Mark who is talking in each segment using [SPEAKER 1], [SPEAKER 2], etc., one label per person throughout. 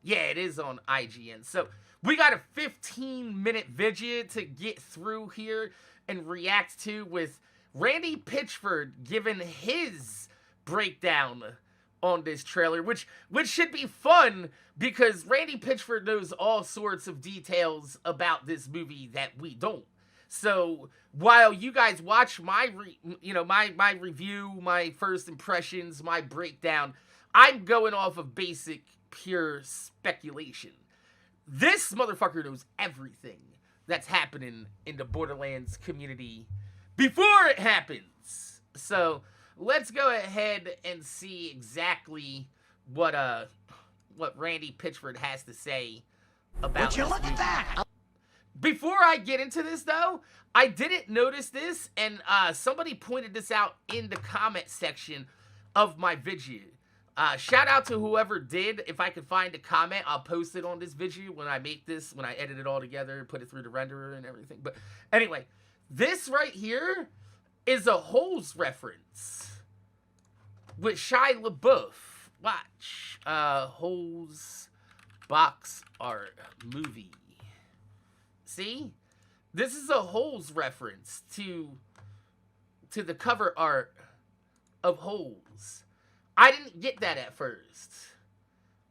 [SPEAKER 1] Yeah, it is on IGN. So we got a 15-minute video to get through here and react to, with Randy Pitchford giving his breakdown on this trailer, which should be fun because Randy Pitchford knows all sorts of details about this movie that we don't. So while you guys watch my review, my first impressions, my breakdown, I'm going off of basic, pure speculation. This motherfucker knows everything that's happening in the Borderlands community before it happens. So let's go ahead and see exactly what Randy Pitchford has to say about. Would you look at that? Before I get into this, though, I didn't notice this, and somebody pointed this out in the comment section of my video. Shout out to whoever did. If I can find a comment, I'll post it on this video when I make this, when I edit it all together, put it through the renderer and everything. But anyway, this right here is a Holes reference with Shia LaBeouf. Watch. Holes box art movie. See? This is a Holes reference to the cover art of Holes. I didn't get that at first.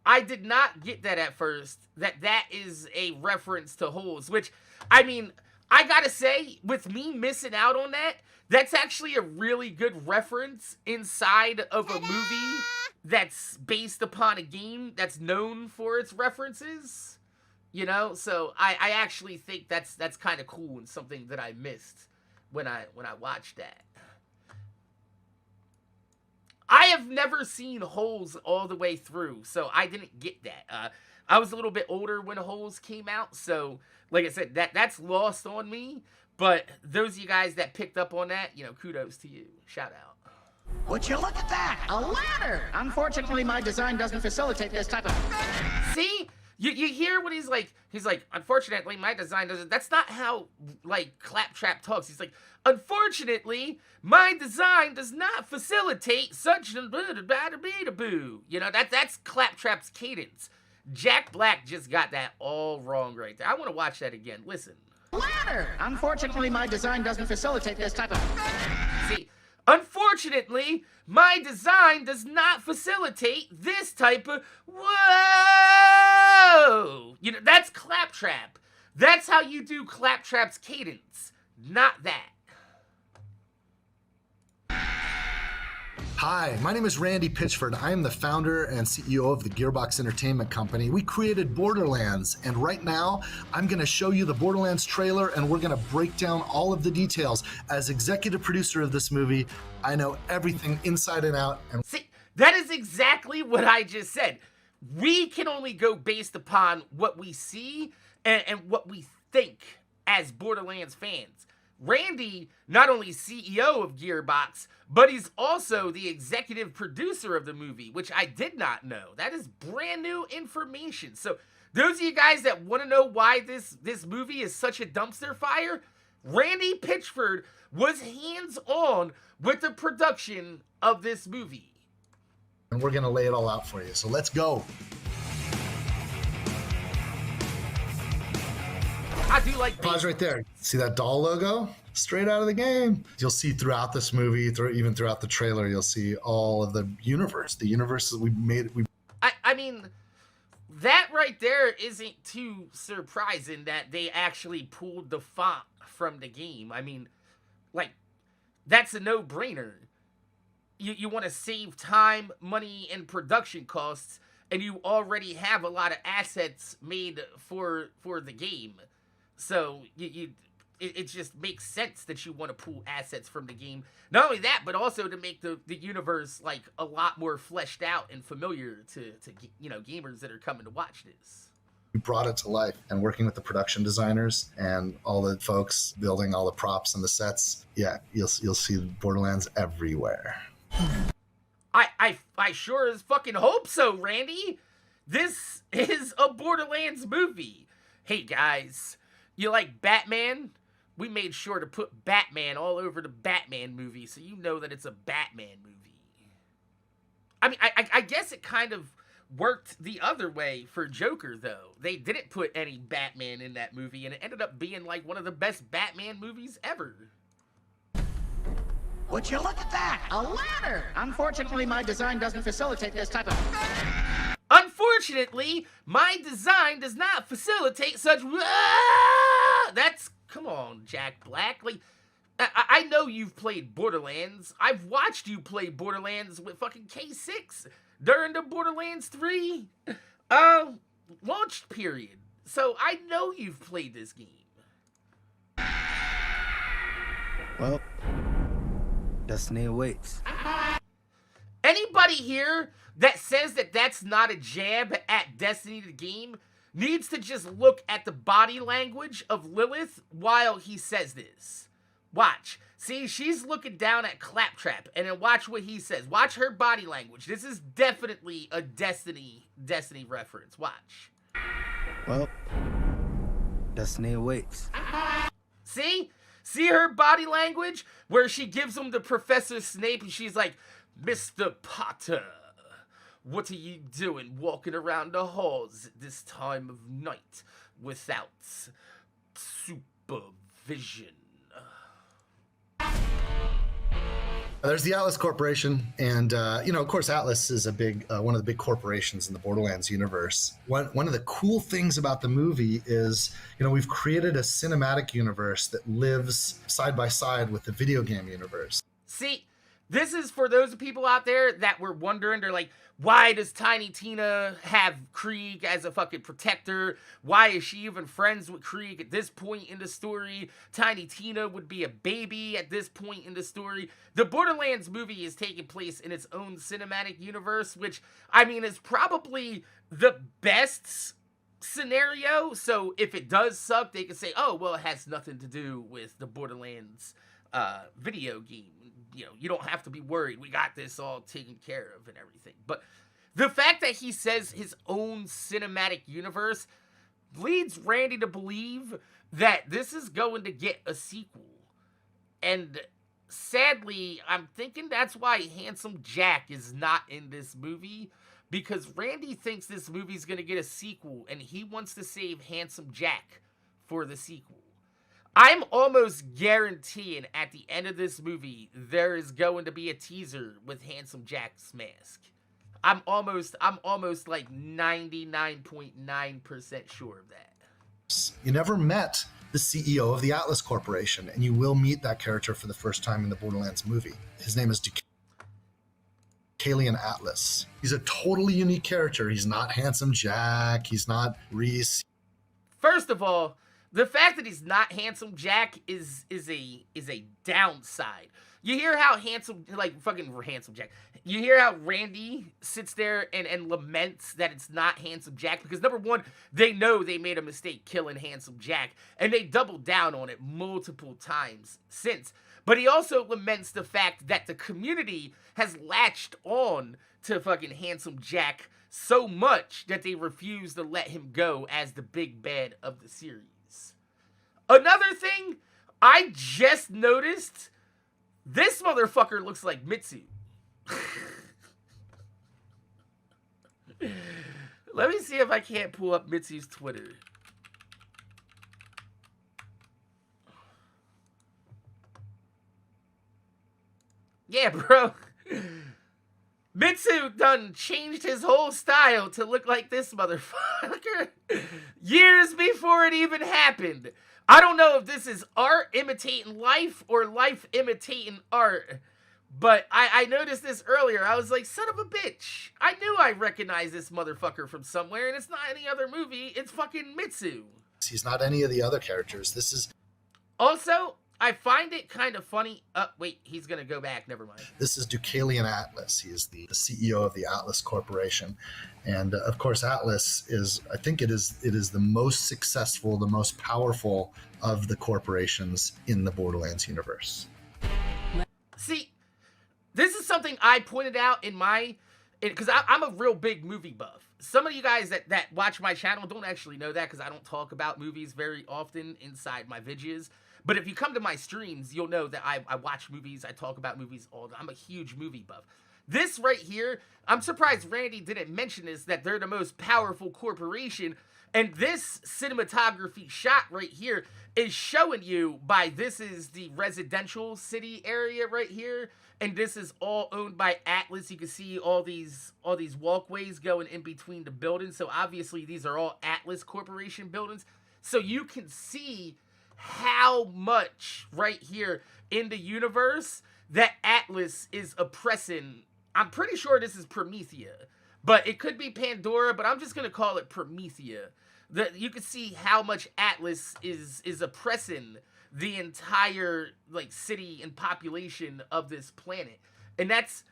[SPEAKER 1] I did not get that at first, that is a reference to Holes, which, I mean, I gotta say, with me missing out on that, that's actually a really good reference inside of a movie that's based upon a game that's known for its references. You know, so I actually think that's kind of cool and something that I missed when I watched that. I have never seen Holes all the way through, so I didn't get that. I was a little bit older when Holes came out, so like I said, that's lost on me. But those of you guys that picked up on that, you know, kudos to you. Shout out.
[SPEAKER 2] Would you look at that? A ladder! Unfortunately, my design doesn't facilitate this type of...
[SPEAKER 1] See? You hear what he's like, unfortunately, my design doesn't, that's not how, like, Claptrap talks. He's like, unfortunately, my design does not facilitate such a boo. You know, that's Claptrap's cadence. Jack Black just got that all wrong right there. I want to watch that again. Listen.
[SPEAKER 2] Ladder! Unfortunately, my design doesn't facilitate this type of...
[SPEAKER 1] See, unfortunately, my design does not facilitate this type of... Whoa! You know, that's Claptrap. That's how you do Claptrap's cadence. Not that.
[SPEAKER 3] Hi, my name is Randy Pitchford. I am the founder and CEO of the Gearbox Entertainment Company. We created Borderlands, and right now, I'm going to show you the Borderlands trailer, and we're going to break down all of the details. As executive producer of this movie, I know everything inside and out. And
[SPEAKER 1] see, that is exactly what I just said. We can only go based upon what we see and what we think as Borderlands fans. Randy, not only CEO of Gearbox, but he's also the executive producer of the movie, which I did not know. That is brand new information. So those of you guys that want to know why this movie is such a dumpster fire, Randy Pitchford was hands-on with the production of this movie.
[SPEAKER 3] And we're going to lay it all out for you. So let's go.
[SPEAKER 1] I do like
[SPEAKER 3] pause right there. See that doll logo? Straight out of the game. You'll see throughout this movie, even throughout the trailer, you'll see all of the universe that we made.
[SPEAKER 1] I mean, that right there isn't too surprising that they actually pulled the font from the game. I mean, like, that's a no-brainer. You want to save time, money, and production costs, and you already have a lot of assets made for the game. So it just makes sense that you want to pull assets from the game. Not only that, but also to make the universe like a lot more fleshed out and familiar to you know, gamers that are coming to watch this.
[SPEAKER 3] We brought it to life, and working with the production designers and all the folks building all the props and the sets. Yeah, you'll see Borderlands everywhere.
[SPEAKER 1] I sure as fucking hope so, Randy. This is a Borderlands movie. Hey guys, you like Batman? We made sure to put Batman all over the Batman movie, so you know that it's a Batman movie. I mean, I guess it kind of worked the other way for Joker, though. They didn't put any Batman in that movie, and it ended up being like one of the best Batman movies ever.
[SPEAKER 2] Would you look at that? A ladder! Unfortunately, my design doesn't facilitate this type of...
[SPEAKER 1] Unfortunately, my design does not facilitate such... That's... Come on, Jack Black. Like, I know you've played Borderlands. I've watched you play Borderlands with fucking K6 during the Borderlands 3 launch period. So I know you've played this game.
[SPEAKER 4] Well, destiny awaits.
[SPEAKER 1] Anybody here that says that that's not a jab at Destiny the game needs to just look at the body language of Lilith while he says this. Watch. See, she's looking down at Claptrap, and then watch what he says. Watch her body language. This is definitely a Destiny reference. Watch.
[SPEAKER 4] Well, destiny awaits.
[SPEAKER 1] See? See her body language? Where she gives him the Professor Snape, and she's like, Mr. Potter, what are you doing walking around the halls at this time of night without supervision?
[SPEAKER 3] There's the Atlas Corporation, and of course, Atlas is a big one of the big corporations in the Borderlands universe. One of the cool things about the movie is, we've created a cinematic universe that lives side by side with the video game universe.
[SPEAKER 1] See, this is for those people out there that were wondering, they're like, why does Tiny Tina have Krieg as a fucking protector? Why is she even friends with Krieg at this point in the story? Tiny Tina would be a baby at this point in the story. The Borderlands movie is taking place in its own cinematic universe, which, I mean, is probably the best scenario. So if it does suck, they can say, oh, well, it has nothing to do with the Borderlands video game. You don't have to be worried. We got this all taken care of and everything. But the fact that he says his own cinematic universe leads Randy to believe that this is going to get a sequel. And sadly, I'm thinking that's why Handsome Jack is not in this movie. Because Randy thinks this movie's going to get a sequel, and he wants to save Handsome Jack for the sequel. I'm almost guaranteeing at the end of this movie, there is going to be a teaser with Handsome Jack's mask. I'm almost like 99.9% sure of that.
[SPEAKER 3] You never met the CEO of the Atlas Corporation, and you will meet that character for the first time in the Borderlands movie. His name is Deucalion Atlas. He's a totally unique character. He's not Handsome Jack. He's not Reese.
[SPEAKER 1] First of all, the fact that he's not Handsome Jack is a downside. You hear how Handsome Jack. You hear how Randy sits there and laments that it's not Handsome Jack, because number one, they know they made a mistake killing Handsome Jack, and they doubled down on it multiple times since. But he also laments the fact that the community has latched on to fucking Handsome Jack so much that they refuse to let him go as the big bad of the series. Another thing, I just noticed, this motherfucker looks like Mitsu. Let me see if I can't pull up Mitsu's Twitter. Yeah, bro. Mitsu done changed his whole style to look like this motherfucker years before it even happened. I don't know if this is art imitating life or life imitating art, but I noticed this earlier. I was like, son of a bitch. I knew I recognized this motherfucker from somewhere, and it's not any other movie. It's fucking Mitsu.
[SPEAKER 3] He's not any of the other characters. This is...
[SPEAKER 1] Also, I find it kind of funny. Wait, he's going to go back. Never mind.
[SPEAKER 3] This is Deucalion Atlas. He is the CEO of the Atlas Corporation. And of course, Atlas is, I think it is the most successful, the most powerful of the corporations in the Borderlands universe.
[SPEAKER 1] See, this is something I pointed out because I'm a real big movie buff. Some of you guys that watch my channel don't actually know that, because I don't talk about movies very often inside my videos. But if you come to my streams, you'll know that I watch movies. I talk about movies all the time. I'm a huge movie buff. This right here, I'm surprised Randy didn't mention this, that they're the most powerful corporation. And this cinematography shot right here is showing you this is the residential city area right here. And this is all owned by Atlas. You can see all these walkways going in between the buildings. So obviously these are all Atlas Corporation buildings. So you can see how much right here in the universe that Atlas is oppressing. I'm pretty sure this is Promethea, but it could be Pandora, but I'm just going to call it Promethea. You can see how much Atlas is oppressing the entire like city and population of this planet. And that's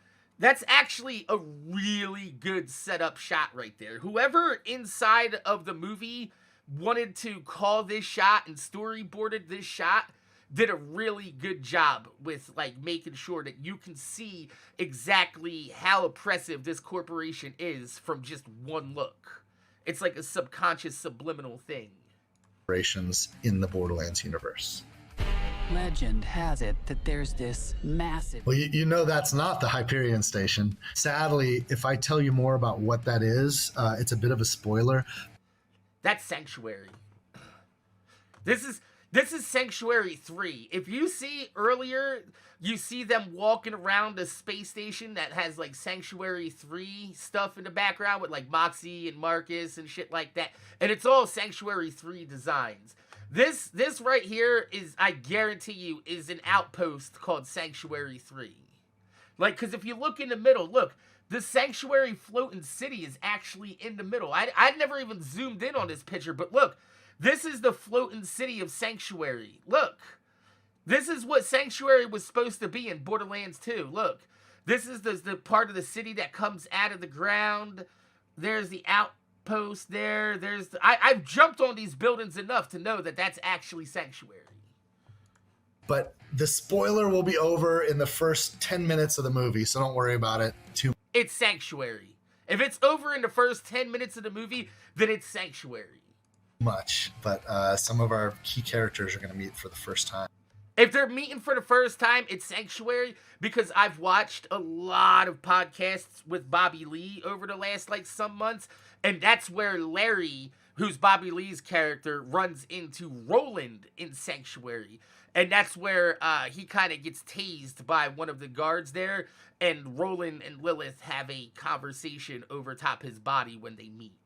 [SPEAKER 1] actually a really good setup shot right there. Whoever inside of the movie wanted to call this shot and storyboarded this shot did a really good job with like making sure that you can see exactly how oppressive this corporation is from just one look. It's like a subconscious subliminal thing.
[SPEAKER 3] Operations in the Borderlands universe.
[SPEAKER 5] Legend has it that there's this massive...
[SPEAKER 3] Well, you know that's not the Hyperion Station. Sadly, if I tell you more about what that is, it's a bit of a spoiler.
[SPEAKER 1] That's Sanctuary. This is Sanctuary 3. If you see earlier, you see them walking around the space station that has like Sanctuary 3 stuff in the background with like Moxie and Marcus and shit like that. And it's all Sanctuary 3 designs. This right here is, I guarantee you, is an outpost called Sanctuary 3. Like, because if you look in the middle, look, the Sanctuary floating city is actually in the middle. I'd never even zoomed in on this picture, but look, this is the floating city of Sanctuary. Look, this is what Sanctuary was supposed to be in Borderlands 2. Look, this is the part of the city that comes out of the ground. There's the outpost there. I've jumped on these buildings enough to know that that's actually Sanctuary.
[SPEAKER 3] But the spoiler will be over in the first 10 minutes of the movie, so don't worry about it too
[SPEAKER 1] It's Sanctuary. If it's over in the first 10 minutes of the movie, then it's Sanctuary.
[SPEAKER 3] much. But some of our key characters are going to meet for the first time.
[SPEAKER 1] If they're meeting for the first time, it's Sanctuary, because I've watched a lot of podcasts with Bobby Lee over the last, like, some months, and that's where Larry, who's Bobby Lee's character, runs into Roland in Sanctuary. And that's where he kind of gets tased by one of the guards there, and Roland and Lilith have a conversation over top his body when they meet.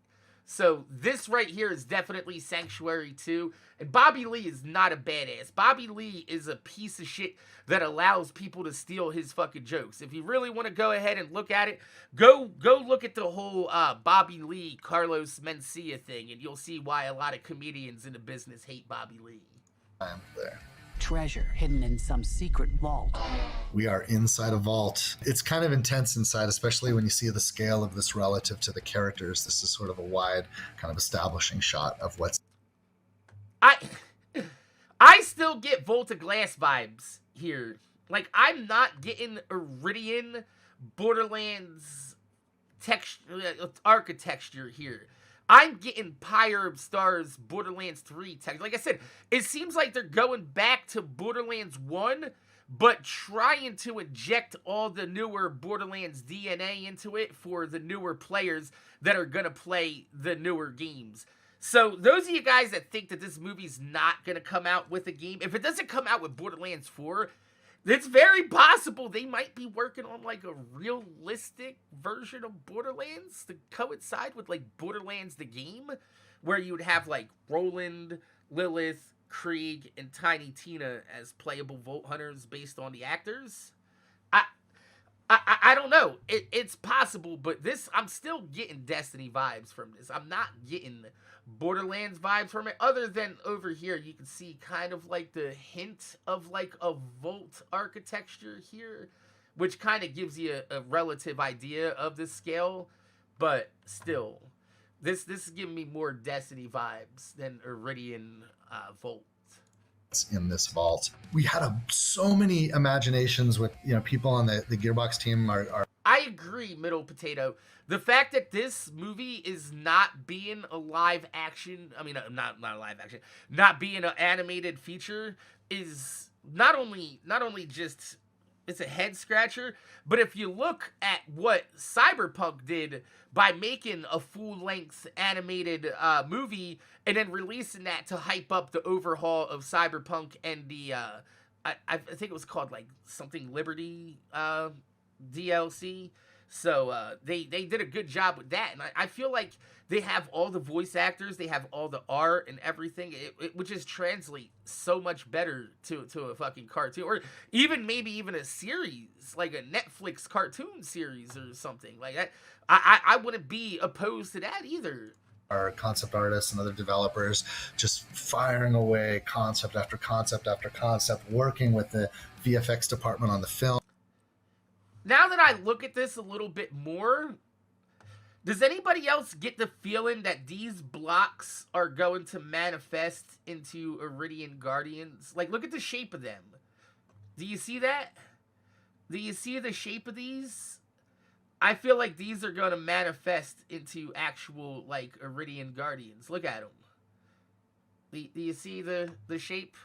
[SPEAKER 1] So this right here is definitely Sanctuary 2. And Bobby Lee is not a badass. Bobby Lee is a piece of shit that allows people to steal his fucking jokes. If you really want to go ahead and look at it, go look at the whole Bobby Lee, Carlos Mencia thing, and you'll see why a lot of comedians in the business hate Bobby Lee.
[SPEAKER 3] I'm there.
[SPEAKER 5] Treasure hidden in some secret vault.
[SPEAKER 3] We are inside a vault. It's kind of intense inside, especially when you see the scale of this relative to the characters. This is sort of a wide kind of establishing shot of what's...
[SPEAKER 1] I still get Volta Glass vibes here. Like, I'm not getting Iridian Borderlands architecture here. I'm getting Pyre of Stars Borderlands 3 text. Like I said, it seems like they're going back to Borderlands 1, but trying to inject all the newer Borderlands DNA into it for the newer players that are going to play the newer games. So those of you guys that think that this movie's not going to come out with a game, if it doesn't come out with Borderlands 4, it's very possible they might be working on like a realistic version of Borderlands to coincide with like Borderlands the game, where you would have like Roland, Lilith, Krieg, and Tiny Tina as playable Vault Hunters based on the actors. I don't know. It's possible, but I'm still getting Destiny vibes from this. I'm not getting Borderlands vibes from it, other than over here you can see kind of like the hint of like a vault architecture here, which kind of gives you a relative idea of the scale. But still, this is giving me more Destiny vibes than Iridian Vault.
[SPEAKER 3] In this vault, we had so many imaginations with people on the Gearbox team are
[SPEAKER 1] I agree, Middle Potato. The fact that this movie is not being a live action, not a live action, not being an animated feature is not only just it's a head scratcher. But if you look at what Cyberpunk did by making a full-length animated movie and then releasing that to hype up the overhaul of Cyberpunk and the I think it was called like something Liberty DLC. So they did a good job with that, and I feel like they have all the voice actors, they have all the art and everything. It would just translate so much better to a fucking cartoon, or even maybe even a series, like a Netflix cartoon series or something like that. I wouldn't be opposed to that either.
[SPEAKER 3] Our concept artists and other developers just firing away concept after concept after concept, working with the VFX department on the film.
[SPEAKER 1] Now that I look at this a little bit more, does anybody else get the feeling that these blocks are going to manifest into Iridian Guardians? Like, look at the shape of them. Do you see that? Do you see the shape of these? I feel like these are going to manifest into actual, like, Iridian Guardians. Look at them. Do you see the shape?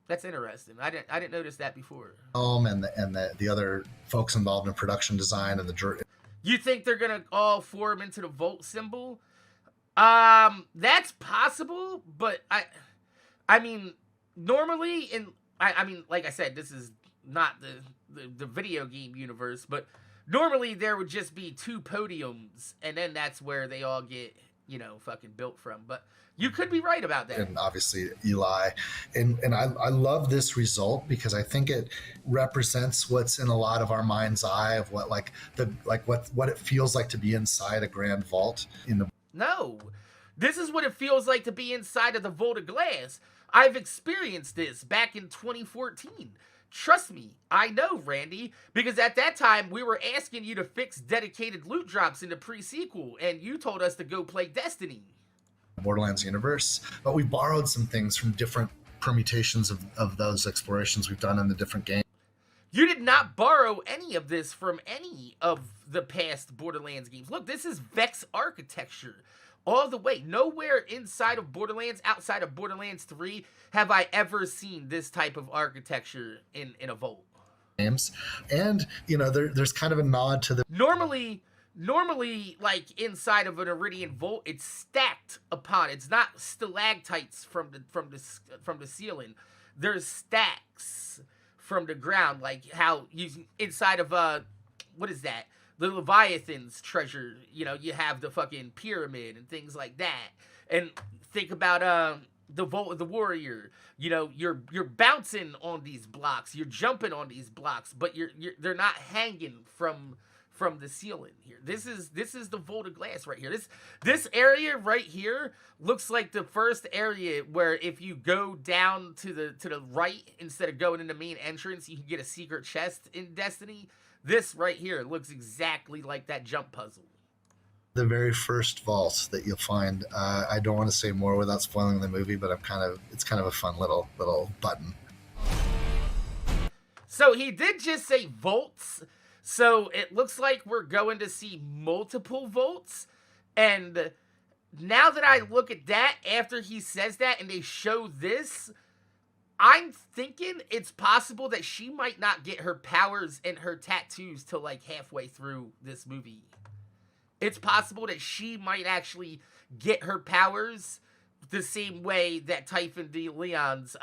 [SPEAKER 1] That's interesting. I didn't notice that before.
[SPEAKER 3] And the other folks involved in production design and the.
[SPEAKER 1] You think they're gonna all form into the Volt symbol? That's possible, but I mean, normally I mean, like I said, this is not the video game universe, but normally there would just be 2 podiums, and then that's where they all get, you know, fucking built from. But you could be right about that.
[SPEAKER 3] And obviously Eli. And I love this result because I think it represents what's in a lot of our mind's eye of what what it feels like to be inside a grand vault in the.
[SPEAKER 1] No. This is what it feels like to be inside of the Vault of Glass. I've experienced this back in 2014. Trust me, I know, Randy, because at that time we were asking you to fix dedicated loot drops in the pre-sequel, and you told us to go play Destiny.
[SPEAKER 3] Borderlands universe, but we borrowed some things from different permutations of those explorations we've done in the different games.
[SPEAKER 1] You did not borrow any of this from any of the past Borderlands games. Look, this is Vex architecture all the way. Nowhere inside of Borderlands, outside of Borderlands 3, have I ever seen this type of architecture in a vault.
[SPEAKER 3] Games. And, you know, there's kind of a nod to the...
[SPEAKER 1] Normally, like, inside of an Iridian Vault, it's stacked upon. It's not stalactites from the ceiling. There's stacks from the ground, like how you inside of what is that? The Leviathan's treasure. You know, you have the fucking pyramid and things like that. And think about the Vault of the Warrior. You know, you're bouncing on these blocks, you're jumping on these blocks, but they're not hanging from the ceiling here. This is the Vault of Glass right here. This area right here looks like the first area where if you go down to the right instead of going in the main entrance, you can get a secret chest in Destiny. This right here looks exactly like that jump puzzle.
[SPEAKER 3] The very first vault that you'll find. I don't want to say more without spoiling the movie, but it's kind of a fun little button.
[SPEAKER 1] So he did just say vaults. So it looks like we're going to see multiple vaults. And now that I look at that, after he says that and they show this, I'm thinking it's possible that she might not get her powers and her tattoos till like halfway through this movie. It's possible that she might actually get her powers the same way that Typhon de Leon's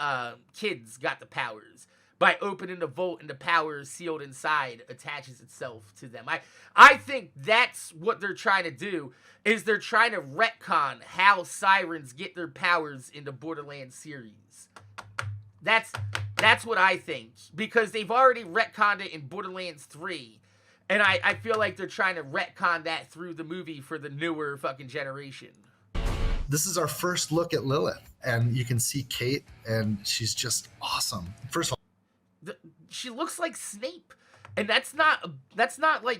[SPEAKER 1] kids got the powers. By opening the vault and the power sealed inside attaches itself to them. I think that's what they're trying to do, is they're trying to retcon how sirens get their powers in the Borderlands series. That's what I think, because they've already retconned it in Borderlands 3, and I feel like they're trying to retcon that through the movie for the newer fucking generation.
[SPEAKER 3] This is our first look at Lilith, and you can see Cate, and she's just awesome. First of all,
[SPEAKER 1] she looks like Snape, and that's not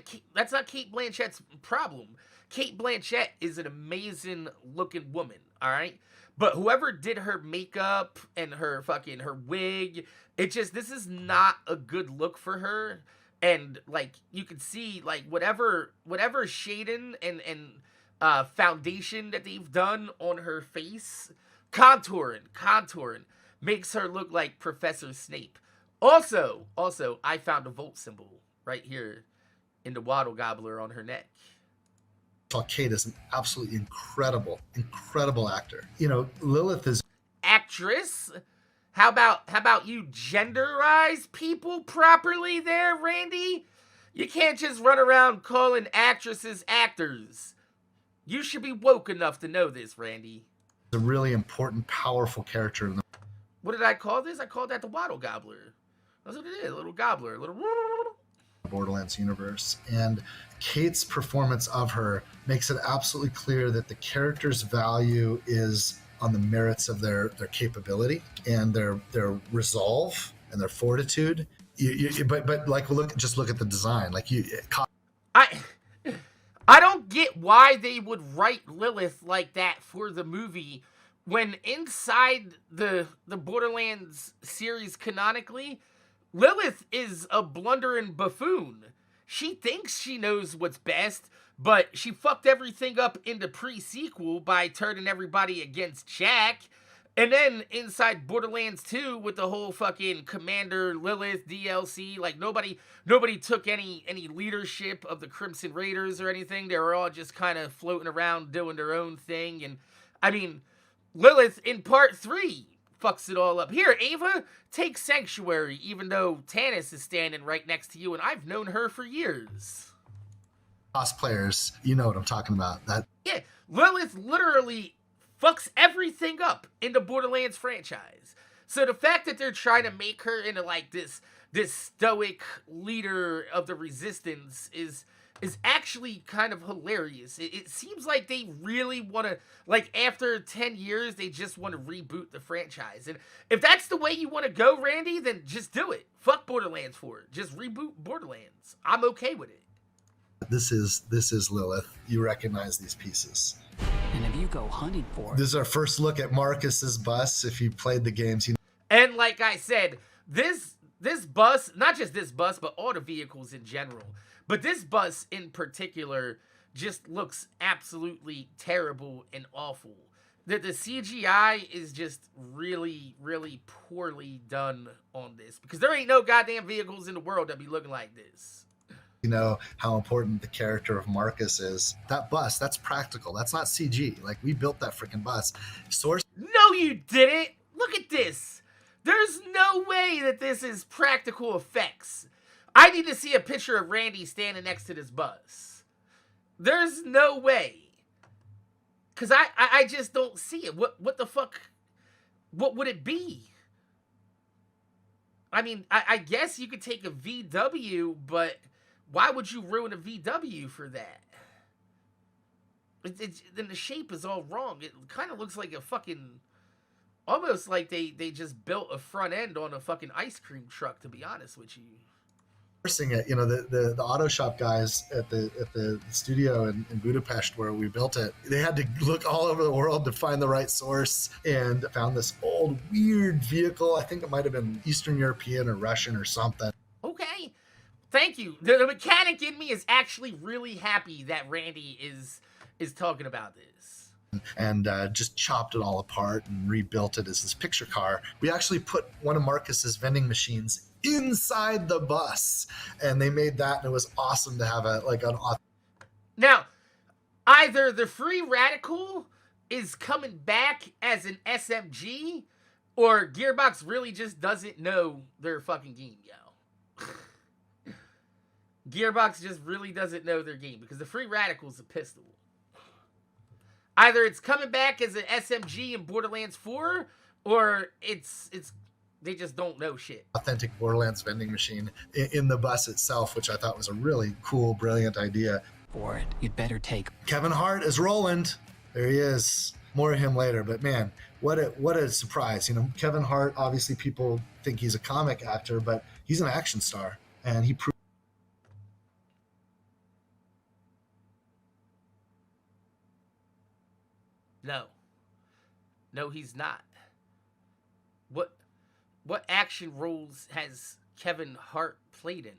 [SPEAKER 1] Cate Blanchett's problem. Cate Blanchett is an amazing looking woman, all right? But whoever did her makeup and her wig, this is not a good look for her. And like you can see, like whatever shading and foundation that they've done on her face, contouring makes her look like Professor Snape. Also, I found a Volt symbol right here in the Waddle Gobbler on her neck.
[SPEAKER 3] Cate is an absolutely incredible actor. You know, Lilith is
[SPEAKER 1] Actress? How about you genderize people properly there, Randy? You can't just run around calling actresses actors. You should be woke enough to know this, Randy.
[SPEAKER 3] a really important, powerful character in the
[SPEAKER 1] What did I call this? I called that the Waddle Gobbler. That's what it is, a little gobbler, a little...
[SPEAKER 3] Borderlands universe. And Cate's performance of her makes it absolutely clear that the character's value is on the merits of their capability and their resolve and their fortitude. But like look at the design. Like
[SPEAKER 1] I don't get why they would write Lilith like that for the movie when inside the Borderlands series canonically, Lilith is a blundering buffoon. She thinks she knows what's best, but she fucked everything up in the pre-sequel by turning everybody against Jack. And then inside Borderlands 2 with the whole fucking Commander Lilith DLC, like nobody took any leadership of the Crimson Raiders or anything. They were all just kind of floating around doing their own thing. And I mean, Lilith in part 3 fucks it all up. Here, Ava, take Sanctuary, even though Tannis is standing right next to you and I've known her for years.
[SPEAKER 3] cosplayers, you know what I'm talking about. That
[SPEAKER 1] Yeah, Lilith literally fucks everything up in the Borderlands franchise. So the fact that they're trying to make her into like this stoic leader of the resistance is actually kind of hilarious. It seems like they really want to, like after 10 years, they just want to reboot the franchise. And if that's the way you want to go, Randy, then just do it. Fuck Borderlands 4. Just reboot Borderlands. I'm okay with it.
[SPEAKER 3] this is Lilith. You recognize these pieces.
[SPEAKER 5] And if you go hunting for it,
[SPEAKER 3] This is our first look at Marcus's bus. If you played the games, you know.
[SPEAKER 1] And like I said, this bus, not just this bus, but all the vehicles in general, but this bus in particular just looks absolutely terrible and awful. The CGI is just really, really poorly done on this because there ain't no goddamn vehicles in the world that be looking like this.
[SPEAKER 3] You know how important the character of Marcus is. That bus, that's practical. That's not CG. Like, we built that freaking bus. Source
[SPEAKER 1] No, you didn't. Look at this. There's no way that this is practical effects. I need to see a picture of Randy standing next to this bus. There's no way. Because I just don't see it. What the fuck? What would it be? I mean, I guess you could take a VW, but why would you ruin a VW for that? Then the shape is all wrong. It kind of looks like a fucking... Almost like they just built a front end on a fucking ice cream truck, to be honest with you.
[SPEAKER 3] sourcing it, you know, the auto shop guys at the studio in Budapest where we built it, they had to look all over the world to find the right source and found this old weird vehicle. I think it might have been Eastern European or Russian or something.
[SPEAKER 1] Okay, thank you. The mechanic in me is actually really happy that Randy is talking about this.
[SPEAKER 3] And just chopped it all apart and rebuilt it as this picture car. We actually put one of Marcus's vending machines inside the bus, and they made that, and it was awesome to have an
[SPEAKER 1] Now, either the Free Radical is coming back as an SMG, or Gearbox really just doesn't know their fucking game, yo. Gearbox just really doesn't know their game, because the Free Radical is a pistol. Either it's coming back as an SMG in Borderlands 4, or it's they just don't know shit.
[SPEAKER 3] Authentic Borderlands vending machine in the bus itself, which I thought was a really cool, brilliant idea.
[SPEAKER 5] for it, you'd better take.
[SPEAKER 3] Kevin Hart as Roland. There he is. More of him later, but man, what a surprise. You know, Kevin Hart, obviously people think he's a comic actor, but he's an action star, and he proved.
[SPEAKER 1] No, he's not. What action roles has Kevin Hart played in?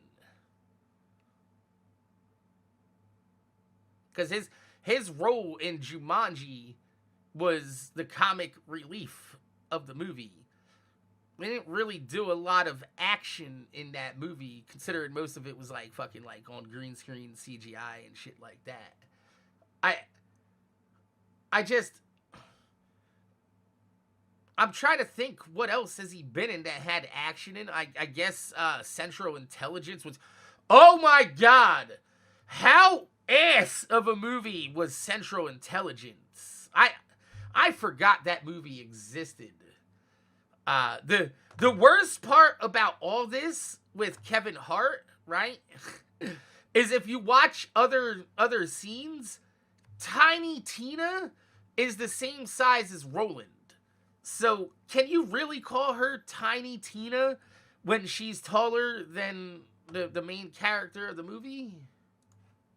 [SPEAKER 1] Because his role in Jumanji was the comic relief of the movie. they didn't really do a lot of action in that movie, considering most of it was like fucking like on green screen CGI and shit like that. I'm trying to think what else has he been in that had action in. I guess Central Intelligence was, oh my god, how ass of a movie was Central Intelligence. I forgot that movie existed. The worst part about all this with Kevin Hart, right, is if you watch other scenes, Tiny Tina is the same size as Roland. So can you really call her Tiny Tina when she's taller than the main character of the movie?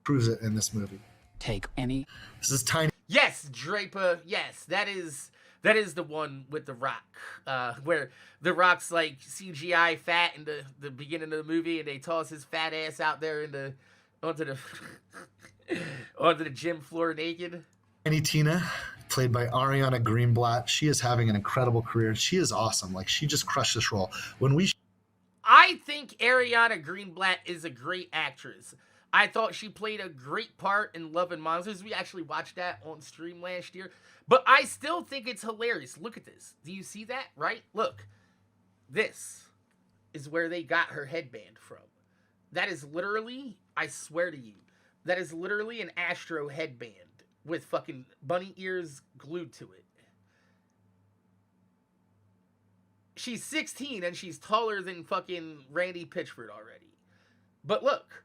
[SPEAKER 3] Proves it in this movie.
[SPEAKER 5] Take any.
[SPEAKER 3] This is Tiny.
[SPEAKER 1] Yes, Draper. Yes, that is the one with The Rock, where The Rock's like CGI fat in the beginning of the movie, and they toss his fat ass out there onto the gym floor naked.
[SPEAKER 3] Tiny Tina, played by Ariana Greenblatt. She is having an incredible career. She is awesome. Like, she just crushed this role.
[SPEAKER 1] I think Ariana Greenblatt is a great actress. I thought she played a great part in Love and Monsters. We actually watched that on stream last year. But I still think it's hilarious. Look at this. Do you see that? Right? Look. This is where they got her headband from. That is literally, I swear to you, that is literally an Astro headband with fucking bunny ears glued to it. She's 16 and she's taller than fucking Randy Pitchford already. But look.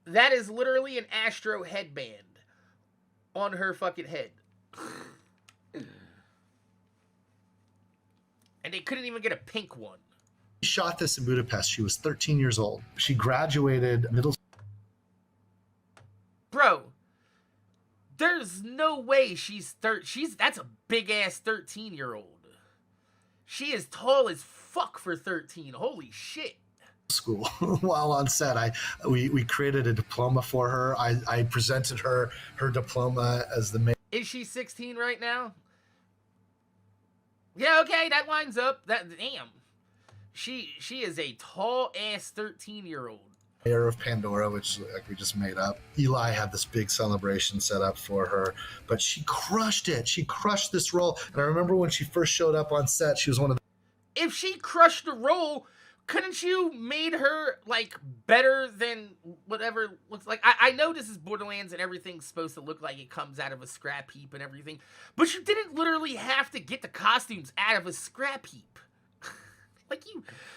[SPEAKER 1] That is literally an Astro headband on her fucking head. And they couldn't even get a pink one.
[SPEAKER 3] She shot this in Budapest. She was 13 years old. She graduated middle.
[SPEAKER 1] Bro, there's no way that's a big ass 13-year-old. She is tall as fuck for 13. Holy shit.
[SPEAKER 3] School. While on set, we created a diploma for her. I presented her diploma as the main.
[SPEAKER 1] Is she 16 right now? Yeah, okay, that lines up. That damn. She is a tall ass 13-year-old.
[SPEAKER 3] Mayor of Pandora, which like we just made up. Eli had this big celebration set up for her, but she crushed it. She crushed this role. And I remember when she first showed up on set, she was one of the.
[SPEAKER 1] If she crushed the role, couldn't you made her like better than whatever looks like? I know this is Borderlands and everything's supposed to look like it comes out of a scrap heap and everything, but you didn't literally have to get the costumes out of a scrap heap. Like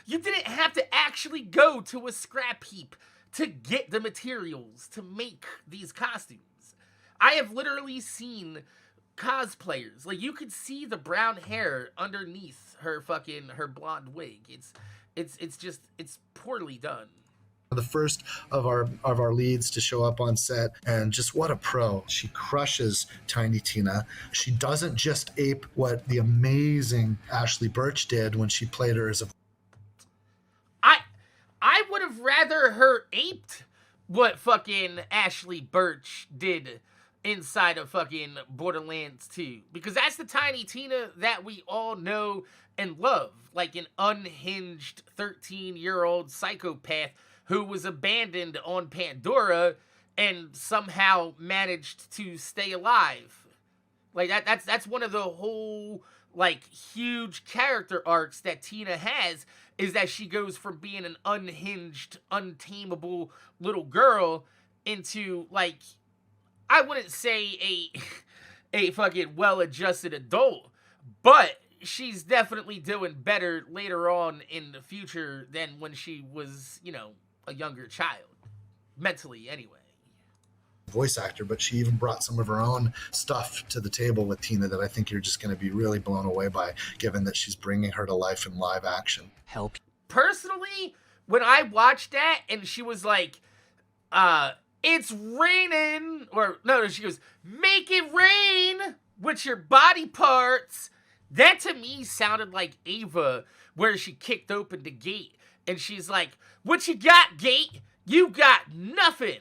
[SPEAKER 1] you didn't have to actually go to a scrap heap to get the materials to make these costumes. I have literally seen cosplayers, like you could see the brown hair underneath her blonde wig. It's poorly done.
[SPEAKER 3] The first of our leads to show up on set, and just what a pro. She crushes Tiny Tina. She doesn't just ape what the amazing Ashley Birch did when she played her as a.
[SPEAKER 1] I would have rather her aped what fucking Ashley Birch did inside of fucking Borderlands 2, because that's the Tiny Tina that we all know and love, like an unhinged 13-year-old psychopath who was abandoned on Pandora and somehow managed to stay alive. Like that's one of the whole like huge character arcs that Tina has, is that she goes from being an unhinged, untamable little girl into like, I wouldn't say a fucking well-adjusted adult, but she's definitely doing better later on in the future than when she was, a younger child. Mentally, anyway.
[SPEAKER 3] Voice actor, but she even brought some of her own stuff to the table with Tina that I think you're just going to be really blown away by, given that she's bringing her to life in live action.
[SPEAKER 5] Help.
[SPEAKER 1] Personally, when I watched that and she was like, it's raining, or no, she goes, make it rain with your body parts. That to me sounded like Ava, where she kicked open the gate and she's like, what you got, gate? You got nothing.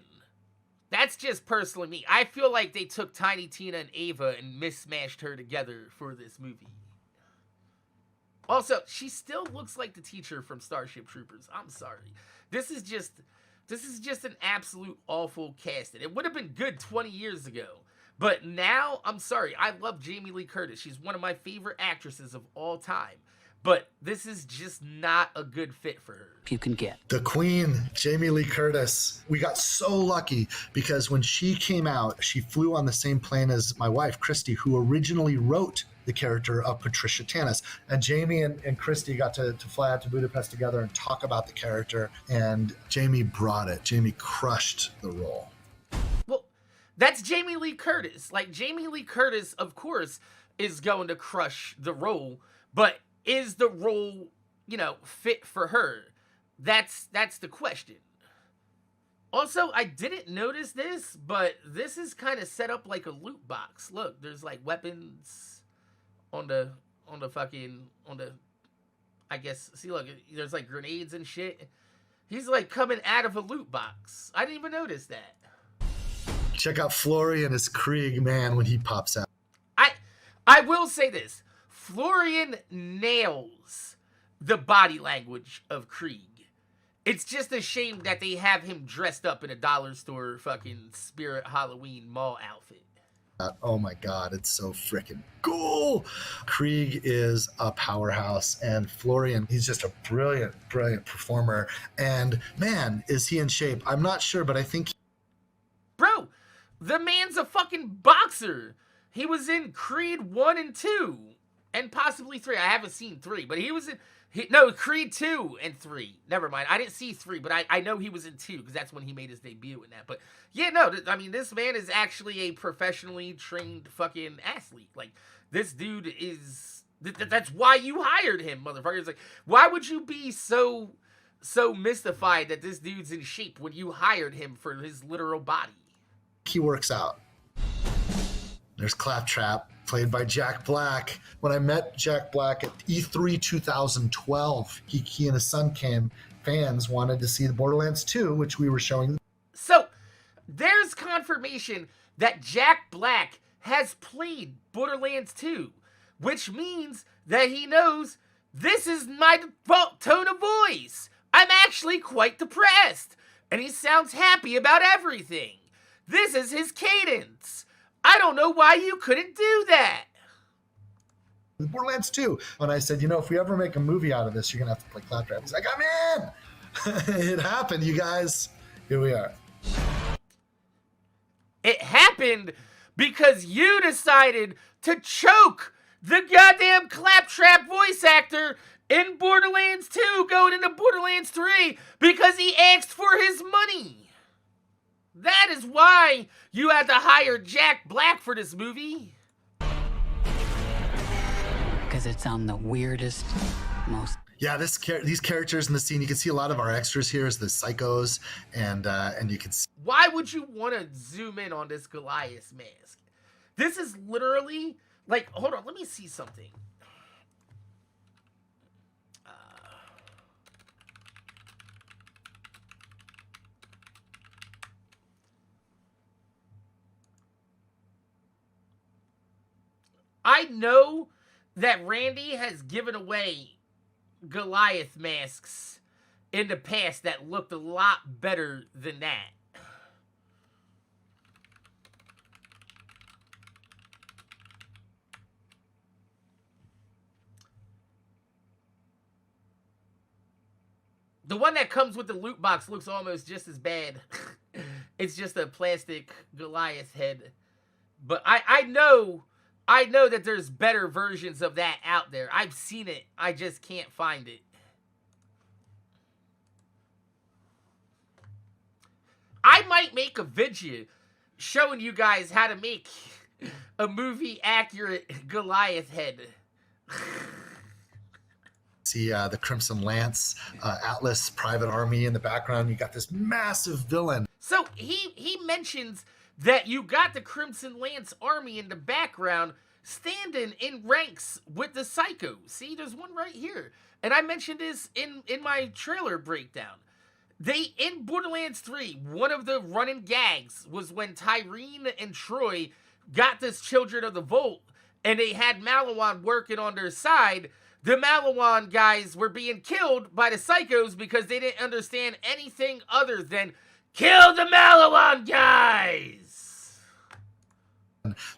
[SPEAKER 1] That's just personally me. I feel like they took Tiny Tina and Ava and mismatched her together for this movie. Also, she still looks like the teacher from Starship Troopers. I'm sorry. This is just an absolute awful casting. It would have been good 20 years ago. But now, I'm sorry. I love Jamie Lee Curtis. She's one of my favorite actresses of all time. But this is just not a good fit for her.
[SPEAKER 5] You can get.
[SPEAKER 3] The Queen, Jamie Lee Curtis. We got so lucky because when she came out, she flew on the same plane as my wife, Christy, who originally wrote the character of Patricia Tanis. And Jamie and Christy got to fly out to Budapest together and talk about the character. And Jamie brought it. Jamie crushed the role.
[SPEAKER 1] Well, that's Jamie Lee Curtis. Like, Jamie Lee Curtis, of course, is going to crush the role. But is the role, fit for her? That's the question. Also, I didn't notice this, but this is kind of set up like a loot box. Look, there's like weapons on the I guess, see, look, there's like grenades and shit. He's like coming out of a loot box. I didn't even notice that.
[SPEAKER 3] Check out Florian as Krieg, man, when he pops out.
[SPEAKER 1] I will say this. Florian nails the body language of Krieg. It's just a shame that they have him dressed up in a dollar store fucking Spirit Halloween mall outfit.
[SPEAKER 3] Oh my God, it's so freaking cool. Krieg is a powerhouse, and Florian, he's just a brilliant, brilliant performer. And man, is he in shape? I'm not sure, but I think...
[SPEAKER 1] Bro, the man's a fucking boxer. He was in Creed 1 and 2, and possibly 3. I haven't seen 3, but he was in... Creed 2 and 3. Never mind. I didn't see 3, but I know he was in 2 because that's when he made his debut in that. But yeah, no, I mean, this man is actually a professionally trained fucking athlete. Like, this dude is... That's why you hired him, motherfucker. It's like, why would you be so mystified that this dude's in shape when you hired him for his literal body?
[SPEAKER 3] He works out. There's Claptrap, played by Jack Black. When I met Jack Black at E3 2012, he and his son came. Fans wanted to see the Borderlands 2, which we were showing.
[SPEAKER 1] So, there's confirmation that Jack Black has played Borderlands 2, which means that he knows this is my default tone of voice. I'm actually quite depressed, and he sounds happy about everything. This is his cadence. I don't know why you couldn't do that.
[SPEAKER 3] Borderlands 2. When I said, if we ever make a movie out of this, you're going to have to play Claptrap. He's like, I'm in. It happened, you guys. Here we are.
[SPEAKER 1] It happened because you decided to choke the goddamn Claptrap voice actor in Borderlands 2 going into Borderlands 3 because he asked for his money. That is why you had to hire Jack Black for this movie.
[SPEAKER 5] Because it's on the weirdest, most...
[SPEAKER 3] Yeah, these characters in the scene, you can see a lot of our extras here as the psychos, and you can see...
[SPEAKER 1] Why would you want to zoom in on this Goliath mask? This is literally, like, hold on, let me see something. I know that Randy has given away Goliath masks in the past that looked a lot better than that. The one that comes with the loot box looks almost just as bad. It's just a plastic Goliath head. But I know that there's better versions of that out there. I've seen it. I just can't find it. I might make a video showing you guys how to make a movie-accurate Goliath head.
[SPEAKER 3] See the Crimson Lance, Atlas Private Army in the background. You got this massive villain.
[SPEAKER 1] So he mentions that you got the Crimson Lance army in the background standing in ranks with the Psycho. See, there's one right here. And I mentioned this in my trailer breakdown. In Borderlands 3, one of the running gags was when Tyrene and Troy got this Children of the Vault, and they had Malawan working on their side. the Malawan guys were being killed by the psychos because they didn't understand anything other than kill the Malawan guys.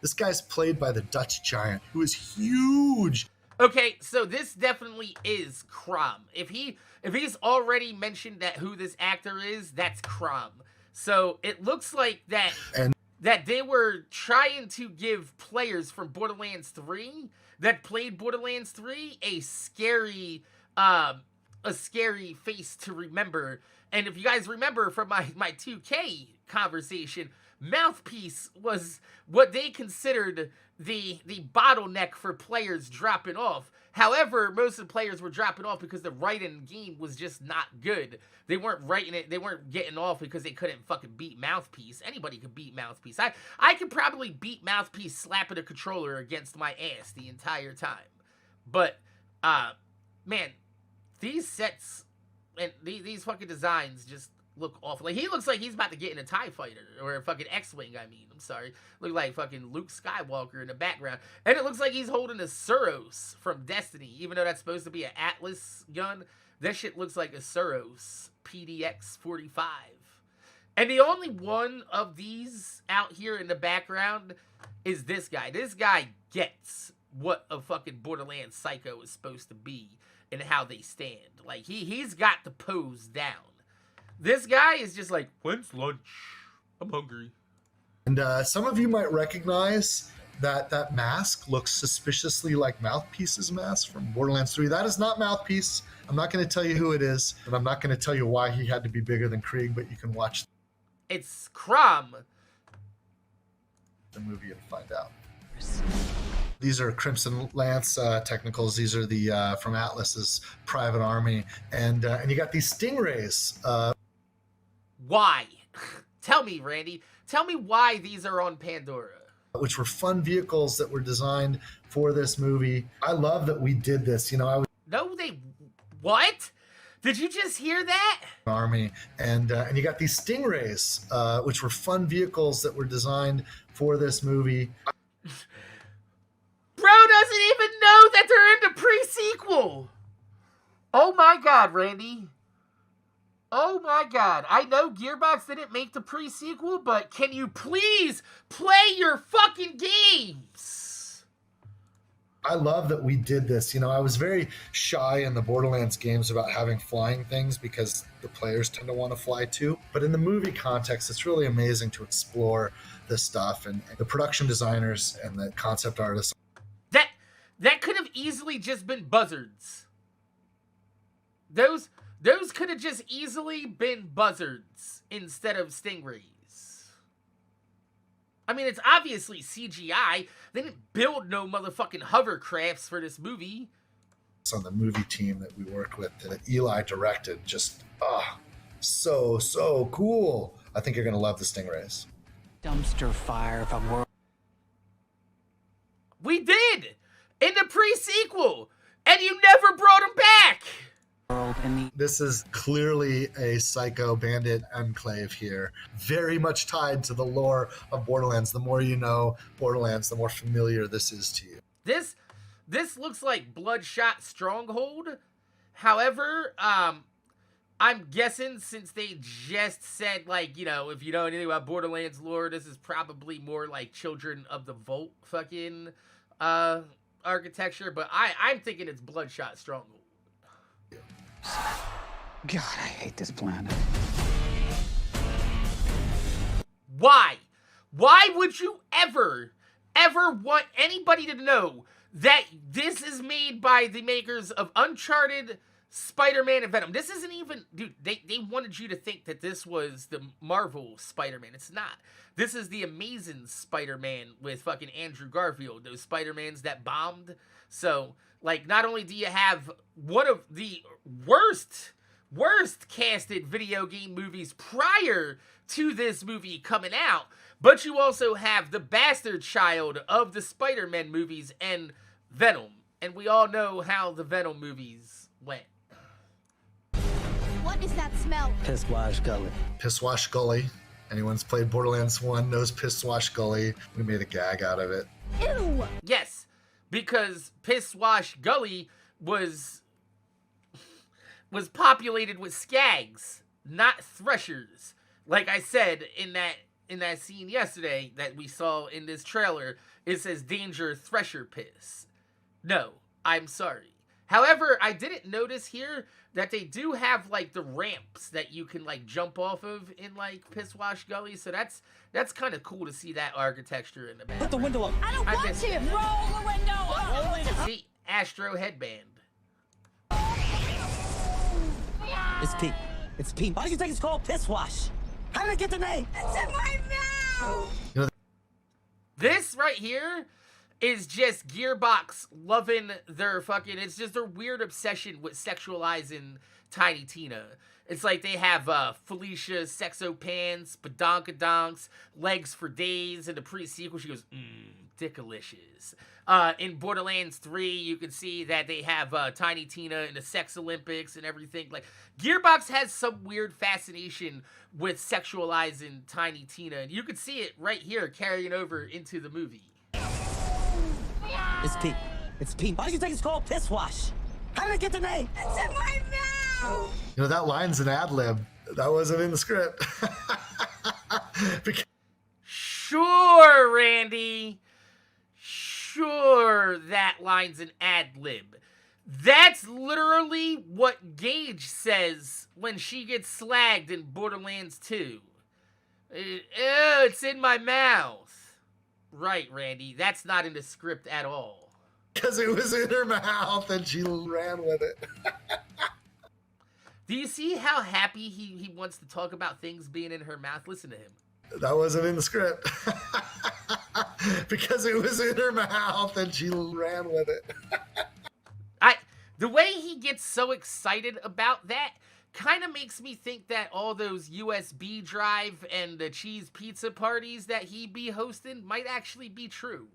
[SPEAKER 3] This guy's played by the Dutch giant, who is huge.
[SPEAKER 1] Okay, so this definitely is Crom. If he's already mentioned that who this actor is, that's Crom. So it looks like that they were trying to give players from Borderlands 3 that played Borderlands 3 a scary face to remember. And if you guys remember from my 2K conversation, Mouthpiece was what they considered the bottleneck for players dropping off. However, most of the players were dropping off because the writing in the game was just not good. They weren't writing it, they weren't getting off because they couldn't fucking beat Mouthpiece. Anybody could beat Mouthpiece. I could probably beat Mouthpiece slapping a controller against my ass the entire time. But, man, these sets and these fucking designs just look awful. Like, he looks like he's about to get in a TIE fighter, or a fucking X-Wing, I mean. I'm sorry. Look like fucking Luke Skywalker in the background. And it looks like he's holding a Suros from Destiny, even though that's supposed to be an Atlas gun. That shit looks like a Suros PDX 45. And the only one of these out here in the background is this guy. This guy gets what a fucking Borderlands psycho is supposed to be and how they stand. Like, he's got the pose down. This guy is just like, when's lunch? I'm hungry.
[SPEAKER 3] And some of you might recognize that mask looks suspiciously like Mouthpiece's mask from Borderlands 3. That is not Mouthpiece. I'm not going to tell you who it is, and I'm not going to tell you why he had to be bigger than Krieg, but you can watch
[SPEAKER 1] It's Crom.
[SPEAKER 3] the movie and find out. These are Crimson Lance technicals. These are the from Atlas's private army, and you got these stingrays.
[SPEAKER 1] Why? Tell me, Randy. Tell me why these are on Pandora.
[SPEAKER 3] Which were fun vehicles that were designed for this movie. I love that we did this. You know,
[SPEAKER 1] No, they... What? Did you just hear that?
[SPEAKER 3] army, and you got these stingrays, which were fun vehicles that were designed for this movie.
[SPEAKER 1] Bro doesn't even know that they're in the pre-sequel. Oh my god, Randy. Oh my god. I know Gearbox didn't make the pre-sequel, but can you please play your fucking games?
[SPEAKER 3] I love that we did this. You know, I was very shy in the Borderlands games about having flying things because the players tend to want to fly too. But in the movie context, it's really amazing to explore this stuff, and the production designers and the concept artists.
[SPEAKER 1] That could have easily just been buzzards. Those could have just easily been buzzards instead of stingrays. I mean, it's obviously CGI. They didn't build no motherfucking hovercrafts for this movie.
[SPEAKER 3] On the movie team that we worked with that Eli directed, just so cool. I think you're gonna love the stingrays.
[SPEAKER 5] Dumpster fire of a world.
[SPEAKER 1] We did! In the pre-sequel! And you never brought him back!
[SPEAKER 3] This is clearly a psycho bandit enclave here. Very much tied to the lore of Borderlands. The more you know Borderlands, the more familiar this is to you.
[SPEAKER 1] This looks like Bloodshot Stronghold. However, I'm guessing since they just said, like, you know, if you know anything about Borderlands lore, this is probably more like Children of the Vault fucking architecture. But I'm thinking it's Bloodshot Stronghold.
[SPEAKER 5] God, I hate this planet.
[SPEAKER 1] Why? Why would you ever want anybody to know that this is made by the makers of Uncharted, Spider-Man, and Venom? This isn't even... Dude, they wanted you to think that this was the Marvel Spider-Man. It's not. This is the Amazing Spider-Man with fucking Andrew Garfield. Those Spider-Mans that bombed. So, like, not only do you have one of the worst casted video game movies prior to this movie coming out, but you also have the bastard child of the Spider-Man movies and Venom. And we all know how the Venom movies went.
[SPEAKER 6] What is that smell?
[SPEAKER 4] Pisswash Gully.
[SPEAKER 3] Pisswash Gully. Anyone's played Borderlands 1 knows Pisswash Gully. We made a gag out of it.
[SPEAKER 6] Ew!
[SPEAKER 1] Yes, because Pisswash Gully was populated with skags, not threshers. Like I said in that scene yesterday that we saw in this trailer, it says danger thresher piss. No, I'm sorry. However, I didn't notice here that they do have like the ramps that you can like jump off of in like Pisswash Gully, so that's kind of cool to see that architecture in the back.
[SPEAKER 6] Put the window up.
[SPEAKER 7] I don't want to. Roll the window up.
[SPEAKER 1] See, Astro headband.
[SPEAKER 6] It's Pete. It's Pete. Why do you think it's called Piss Wash? How did I get the name?
[SPEAKER 7] It's in my mouth.
[SPEAKER 1] This right here is just Gearbox loving their fucking, it's just their weird obsession with sexualizing Tiny Tina. It's like they have Felicia sexo pants, badonkadonks, legs for days. In the pre-sequel, she goes, dickalicious. In Borderlands 3, you can see that they have Tiny Tina in the Sex Olympics and everything. Like, Gearbox has some weird fascination with sexualizing Tiny Tina, and you can see it right here carrying over into the movie.
[SPEAKER 6] It's Pete. It's Pete. Why do you think it's called Piss Wash? How did I get the name?
[SPEAKER 7] It's in my mouth.
[SPEAKER 3] You know, that line's an ad lib. That wasn't in the script.
[SPEAKER 1] Sure, Randy. Sure, that line's an ad lib. That's literally what Gage says when she gets slagged in Borderlands 2. It's in my mouth. Right, Randy. That's not in the script at all.
[SPEAKER 3] Because it was in her mouth and she ran with it.
[SPEAKER 1] Do you see how happy he wants to talk about things being in her mouth? Listen to him.
[SPEAKER 3] That wasn't in the script. Because it was in her mouth and she ran with it.
[SPEAKER 1] The way he gets so excited about that kind of makes me think that all those USB drive and the cheese pizza parties that he be hosting might actually be true.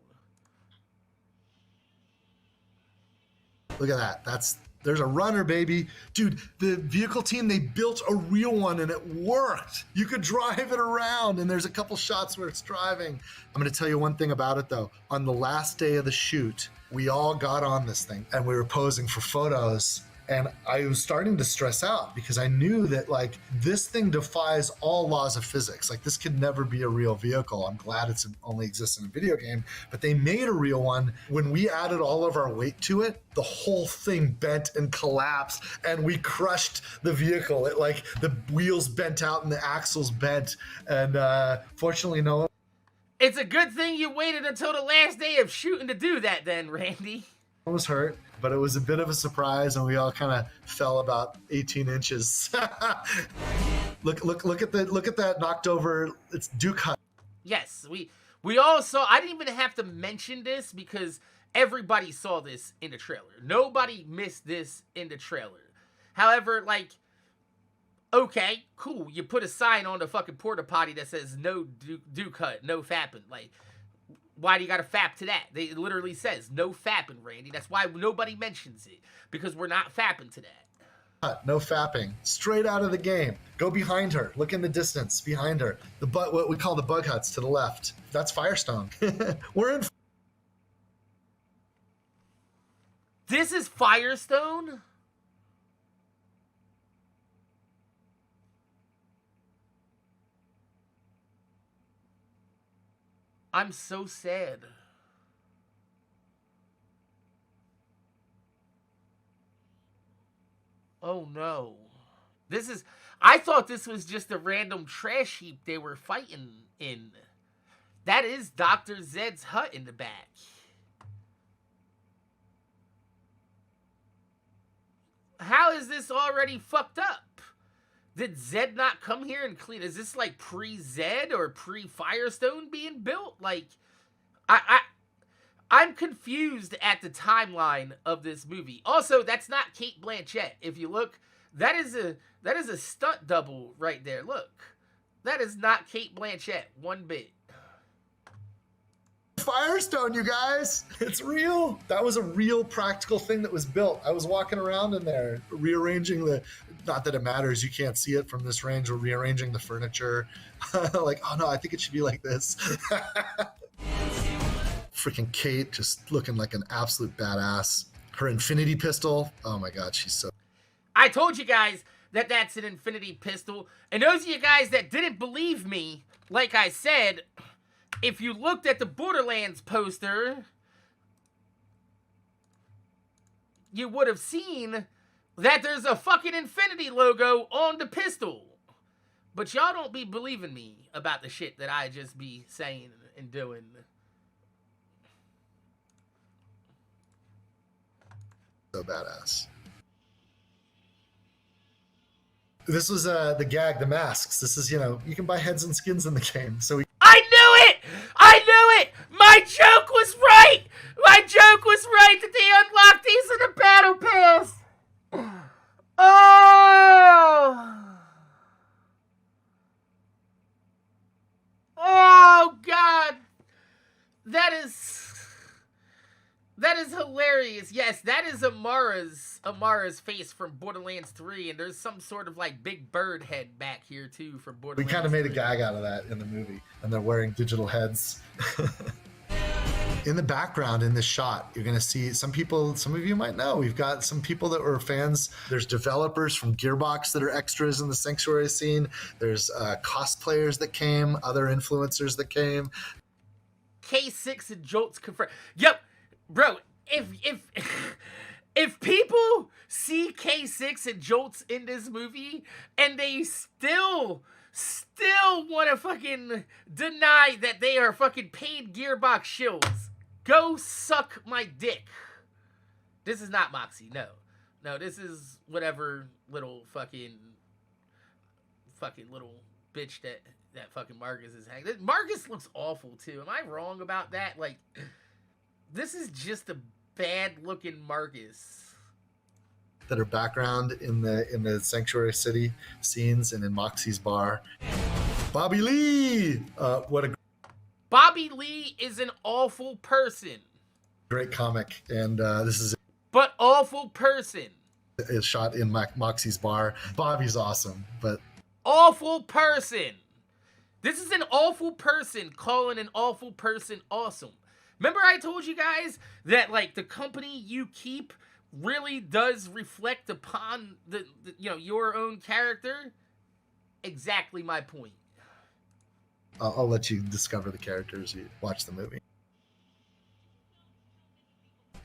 [SPEAKER 3] Look at that. There's a runner, baby. Dude, the vehicle team, they built a real one and it worked. You could drive it around and there's a couple shots where it's driving. I'm gonna tell you one thing about it though. On the last day of the shoot, we all got on this thing and we were posing for photos. And I was starting to stress out because I knew that like this thing defies all laws of physics. Like this could never be a real vehicle. I'm glad it's only exists in a video game, but they made a real one. When we added all of our weight to it, the whole thing bent and collapsed and we crushed the vehicle. It like the wheels bent out and the axles bent. And fortunately, no one.
[SPEAKER 1] It's a good thing you waited until the last day of shooting to do that then, Randy.
[SPEAKER 3] Was hurt, but it was a bit of a surprise and we all kind of fell about 18 inches. look at that knocked over. It's Duke Hunt.
[SPEAKER 1] Yes, we all saw. I didn't even have to mention this because everybody saw this in the trailer. Nobody missed this in the trailer. However, like, okay, cool. You put a sign on the fucking porta potty that says no Duke Hunt, no fapping. Like, why do you gotta fap to that? It literally says no fapping, Randy. That's why nobody mentions it, because we're not fapping to that.
[SPEAKER 3] No fapping. Straight out of the game. Go behind her. Look in the distance behind her. What we call the bug huts to the left. That's Firestone. We're in.
[SPEAKER 1] This is Firestone? I'm so sad. Oh no. I thought this was just a random trash heap they were fighting in. That is Dr. Zed's hut in the back. How is this already fucked up? Did Zed not come here and clean? Is this like pre-Zed or pre-Firestone being built? Like, I'm confused at the timeline of this movie. Also, that's not Cate Blanchett. If you look, that is a stunt double right there. Look, that is not Cate Blanchett one bit.
[SPEAKER 3] Firestone, you guys. It's real. That was a real practical thing that was built. I was walking around in there rearranging not that it matters, you can't see it from this range. We're rearranging the furniture. Like, oh no, I think it should be like this. Freaking Cate just looking like an absolute badass. Her infinity pistol. Oh my God, she's so...
[SPEAKER 1] I told you guys that that's an infinity pistol. And those of you guys that didn't believe me, like I said, if you looked at the Borderlands poster, you would have seen that there's a fucking infinity logo on the pistol. But y'all don't be believing me about the shit that I just be saying and doing.
[SPEAKER 3] So badass. This was the gag, the masks. This is, you know, you can buy heads and skins in the game. So
[SPEAKER 1] I knew it! I knew it! My joke was right! My joke was right that they unlocked these in the battle pass! Oh! Oh, God! That is hilarious. Yes, that is Amara's face from Borderlands 3, and there's some sort of like big bird head back here too from
[SPEAKER 3] we
[SPEAKER 1] Borderlands.
[SPEAKER 3] kind of made a
[SPEAKER 1] 3.
[SPEAKER 3] gag out of that in the movie, and they're wearing digital heads. In the background in this shot, you're going to see some people, some of you might know, we've got some people that were fans. There's developers from Gearbox that are extras in the Sanctuary scene. There's cosplayers that came, other influencers that came.
[SPEAKER 1] K6 and Jolts confirmed. Yep, bro, if people see K6 and Jolts in this movie and they still want to fucking deny that they are fucking paid Gearbox shills, go suck my dick. This is not Moxie, no. No, this is whatever little fucking little bitch that fucking Marcus is hanging. Marcus looks awful too. Am I wrong about that? Like, this is just a bad looking Marcus.
[SPEAKER 3] That are background in the Sanctuary City scenes and in Moxie's bar. Bobby Lee! What a
[SPEAKER 1] Bobby Lee is an awful person.
[SPEAKER 3] great comic, and this is
[SPEAKER 1] But awful person.
[SPEAKER 3] shot in Moxie's bar. Bobby's awesome, but
[SPEAKER 1] Awful person. This is an awful person calling an awful person awesome. Remember I told you guys that like the company you keep really does reflect upon the you know, your own character? Exactly my point.
[SPEAKER 3] I'll let you discover the characters you watch the movie.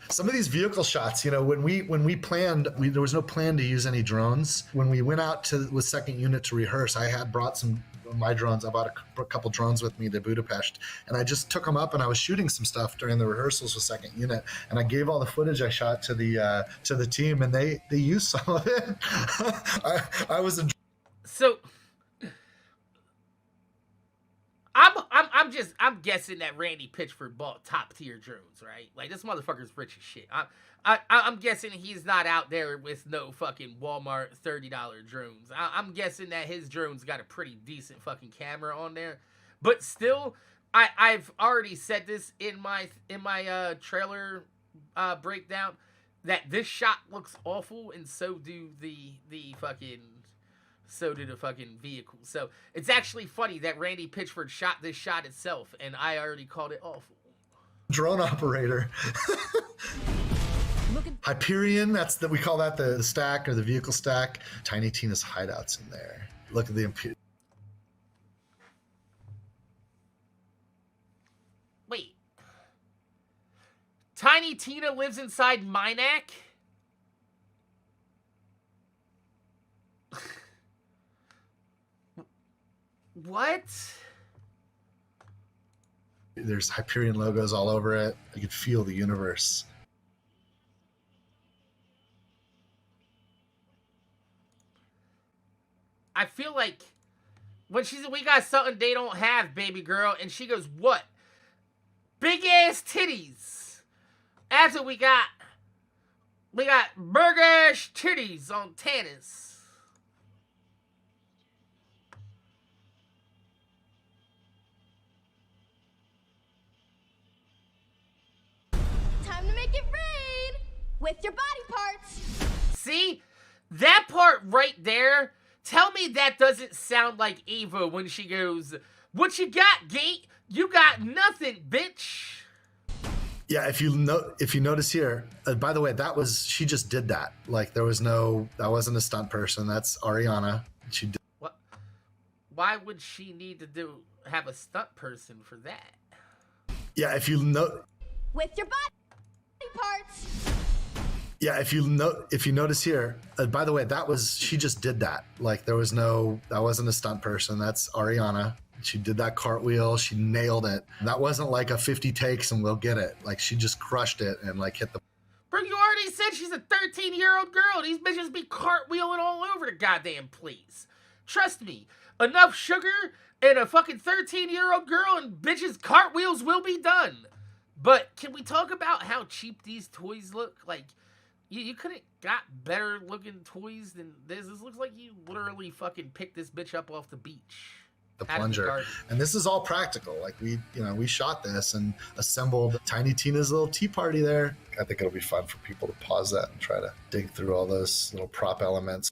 [SPEAKER 3] Some of these vehicle shots, you know, when we planned, there was no plan to use any drones. When we went out with second unit to rehearse, I had brought some of my drones. I brought a couple drones with me to Budapest, and I just took them up and I was shooting some stuff during the rehearsals with second unit, and I gave all the footage I shot to the team, and they used some of it. I was in.
[SPEAKER 1] So I'm guessing that Randy Pitchford bought top tier drones, right? Like, this motherfucker's rich as shit. I'm guessing he's not out there with no fucking Walmart $30 drones. I'm guessing that his drone's got a pretty decent fucking camera on there. But still, I've already said this in my trailer breakdown that this shot looks awful, and so do the fucking vehicle. So it's actually funny that Randy Pitchford shot this shot itself, and I already called it awful.
[SPEAKER 3] Drone operator. Hyperion, we call that the stack or the vehicle stack. Tiny Tina's hideouts in there. Look at the
[SPEAKER 1] Wait. Tiny Tina lives inside Minac? What?
[SPEAKER 3] There's Hyperion logos all over it. You can feel the universe.
[SPEAKER 1] I feel like when she said, "We got something they don't have, baby girl," and she goes, "What?" Big ass titties. That's what we got. We got burger ass titties on Tannis.
[SPEAKER 7] Time to make it rain with your body parts.
[SPEAKER 1] See? That part right there, tell me that doesn't sound like Ava when she goes, "What you got, Gate? You got nothing, bitch."
[SPEAKER 3] Yeah, if you notice here, by the way, she just did that. Like that wasn't a stunt person. That's Ariana. She did.
[SPEAKER 1] What? Why would she need to have a stunt person for that?
[SPEAKER 3] Yeah, if you
[SPEAKER 7] With your body parts.
[SPEAKER 3] Yeah, if you notice here, by the way, she just did that. Like that wasn't a stunt person. That's Ariana. She did that cartwheel. She nailed it. That wasn't like a 50 takes and we'll get it. Like she just crushed it and like hit the.
[SPEAKER 1] Bro, you already said she's a 13-year-old girl. These bitches be cartwheeling all over the goddamn place. Trust me, enough sugar and a fucking 13-year-old girl and bitches cartwheels will be done. But can we talk about how cheap these toys look? Like, you couldn't got better looking toys than this. This looks like you literally fucking picked this bitch up off the beach.
[SPEAKER 3] The plunger, and this is all practical. Like we shot this and assembled Tiny Tina's little tea party there. I think it'll be fun for people to pause that and try to dig through all those little prop elements.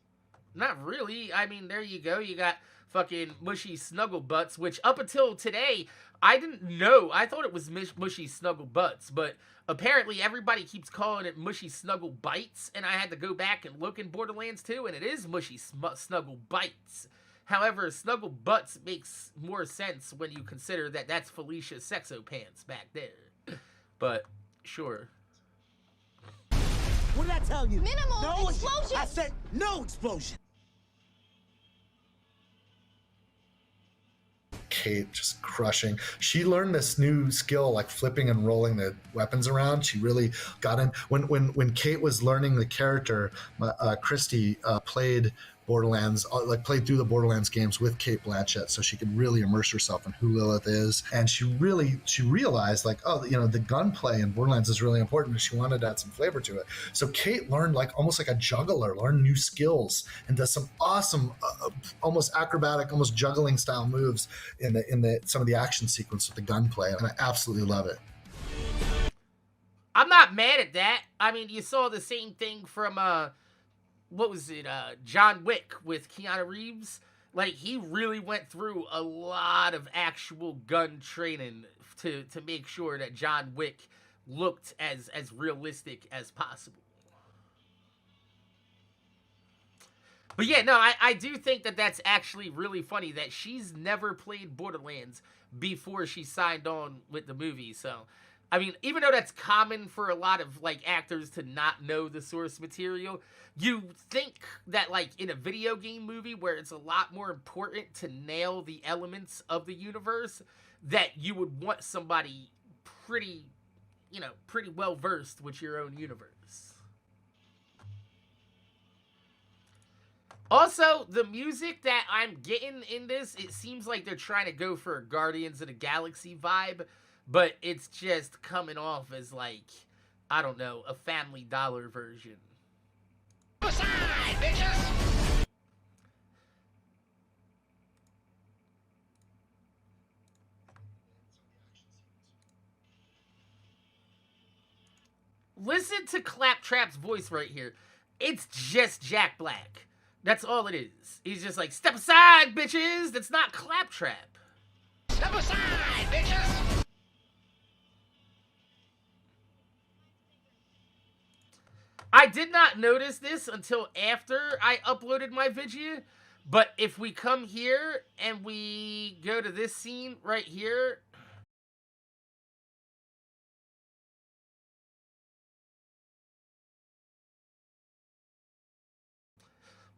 [SPEAKER 1] Not really. I mean, there you go. You got fucking mushy snuggle butts, which up until today I didn't know. I thought it was mushy snuggle butts, but apparently everybody keeps calling it mushy snuggle bites, and I had to go back and look in Borderlands 2, and it is mushy snuggle bites. However, snuggle butts makes more sense when you consider that that's Felicia's sexo pants back there. But, sure.
[SPEAKER 6] What did I tell you?
[SPEAKER 7] Minimal explosion.
[SPEAKER 6] I said no explosion.
[SPEAKER 3] Cate just crushing. She learned this new skill, like flipping and rolling the weapons around. She really got in. When Cate was learning the character, Christy played Borderlands, played through the Borderlands games with Cate Blanchett, so she could really immerse herself in who Lilith is. And she realized, like, oh, the gunplay in Borderlands is really important, and she wanted to add some flavor to it. So Cate learned, like, almost like a juggler, learned new skills and does some awesome, almost acrobatic, almost juggling style moves in some of the action sequence with the gunplay, and I absolutely love it.
[SPEAKER 1] I'm not mad at that. I mean, you saw the same thing from what was it, John Wick with Keanu Reeves. Like, he really went through a lot of actual gun training to make sure that John Wick looked as realistic as possible. But yeah, no, I do think that that's actually really funny that she's never played Borderlands before she signed on with the movie. So, I mean, even though that's common for a lot of, like, actors to not know the source material, you think that, like, in a video game movie where it's a lot more important to nail the elements of the universe, that you would want somebody pretty well-versed with your own universe. Also, the music that I'm getting in this, it seems like they're trying to go for a Guardians of the Galaxy vibe, but it's just coming off as, like, I don't know, a Family Dollar version.
[SPEAKER 2] Aside, bitches!
[SPEAKER 1] Listen to Claptrap's voice right here. It's just Jack Black. That's all it is. He's just like, step aside, bitches! That's not Claptrap.
[SPEAKER 2] Step aside, bitches!
[SPEAKER 1] I did not notice this until after I uploaded my video, but if we come here and we go to this scene right here,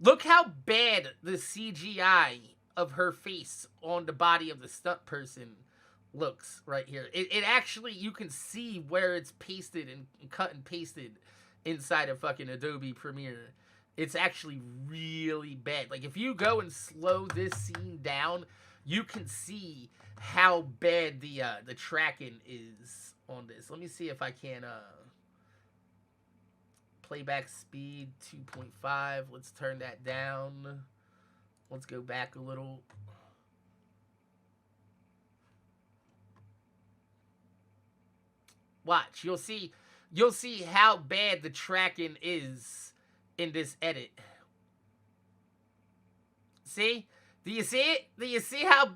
[SPEAKER 1] look how bad the CGI of her face on the body of the stunt person looks right here. It actually, you can see where it's pasted and cut and pasted inside of fucking Adobe Premiere. It's actually really bad. Like, if you go and slow this scene down, you can see how bad the tracking is on this. Let me see if I can playback speed 2.5. Let's turn that down. Let's go back a little. Watch, you'll see how bad the tracking is in this edit. See? Do you see it? Do you see how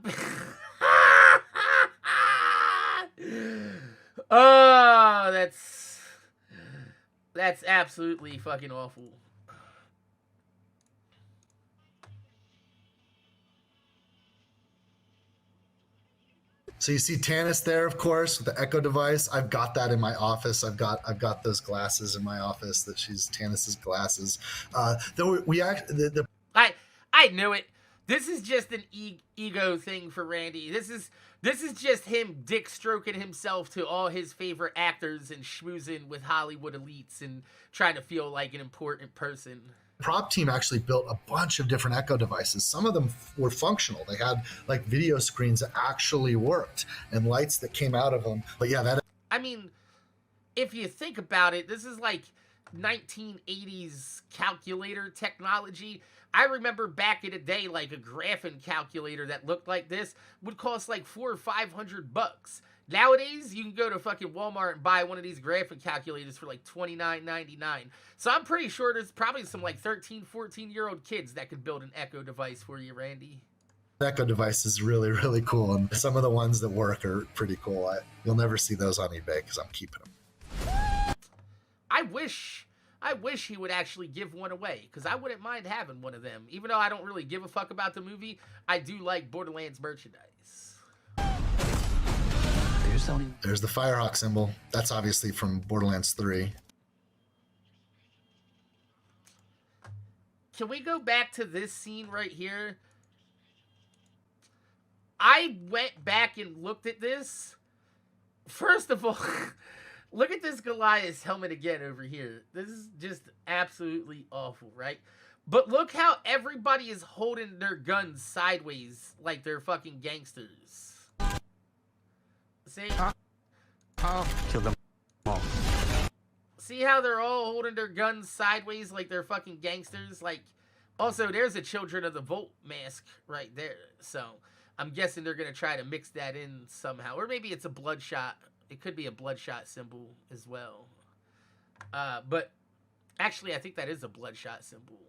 [SPEAKER 1] Oh, that's absolutely fucking awful.
[SPEAKER 3] So you see Tanis there, of course, with the Echo device. I've got that in my office. I've got those glasses in my office. That she's Tanis's glasses. Though we actually
[SPEAKER 1] I knew it. This is just an ego thing for Randy. This is just him dick stroking himself to all his favorite actors and schmoozing with Hollywood elites and trying to feel like an important person.
[SPEAKER 3] prop team actually built a bunch of different Echo devices. Some of them were functional. They had like video screens that actually worked and lights that came out of them. But yeah, that.
[SPEAKER 1] I mean, if you think about it, this is like 1980s calculator technology. I remember back in the day, like a graphing calculator that looked like this would cost like $400 or $500. Nowadays, you can go to fucking Walmart and buy one of these graphing calculators for like $29.99. So I'm pretty sure there's probably some like 13, 14-year-old kids that could build an Echo device for you, Randy.
[SPEAKER 3] Echo device is really, really cool. And some of the ones that work are pretty cool. You'll never see those on eBay because I'm keeping them.
[SPEAKER 1] I wish he would actually give one away, because I wouldn't mind having one of them. Even though I don't really give a fuck about the movie, I do like Borderlands merchandise.
[SPEAKER 3] There's the Firehawk symbol. That's obviously from Borderlands 3.
[SPEAKER 1] Can we go back to this scene right here? I went back and looked at this. First of all, look at this Goliath helmet again over here. This is just absolutely awful, right? But look how everybody is holding their guns sideways like they're fucking gangsters. See?
[SPEAKER 4] Kill them all.
[SPEAKER 1] See how they're all holding their guns sideways like they're fucking gangsters? Like, also, there's a Children of the Vault mask right there. So, I'm guessing they're going to try to mix that in somehow. Or maybe it's a Bloodshot. It could be a Bloodshot symbol as well. But, actually, I think that is a Bloodshot symbol.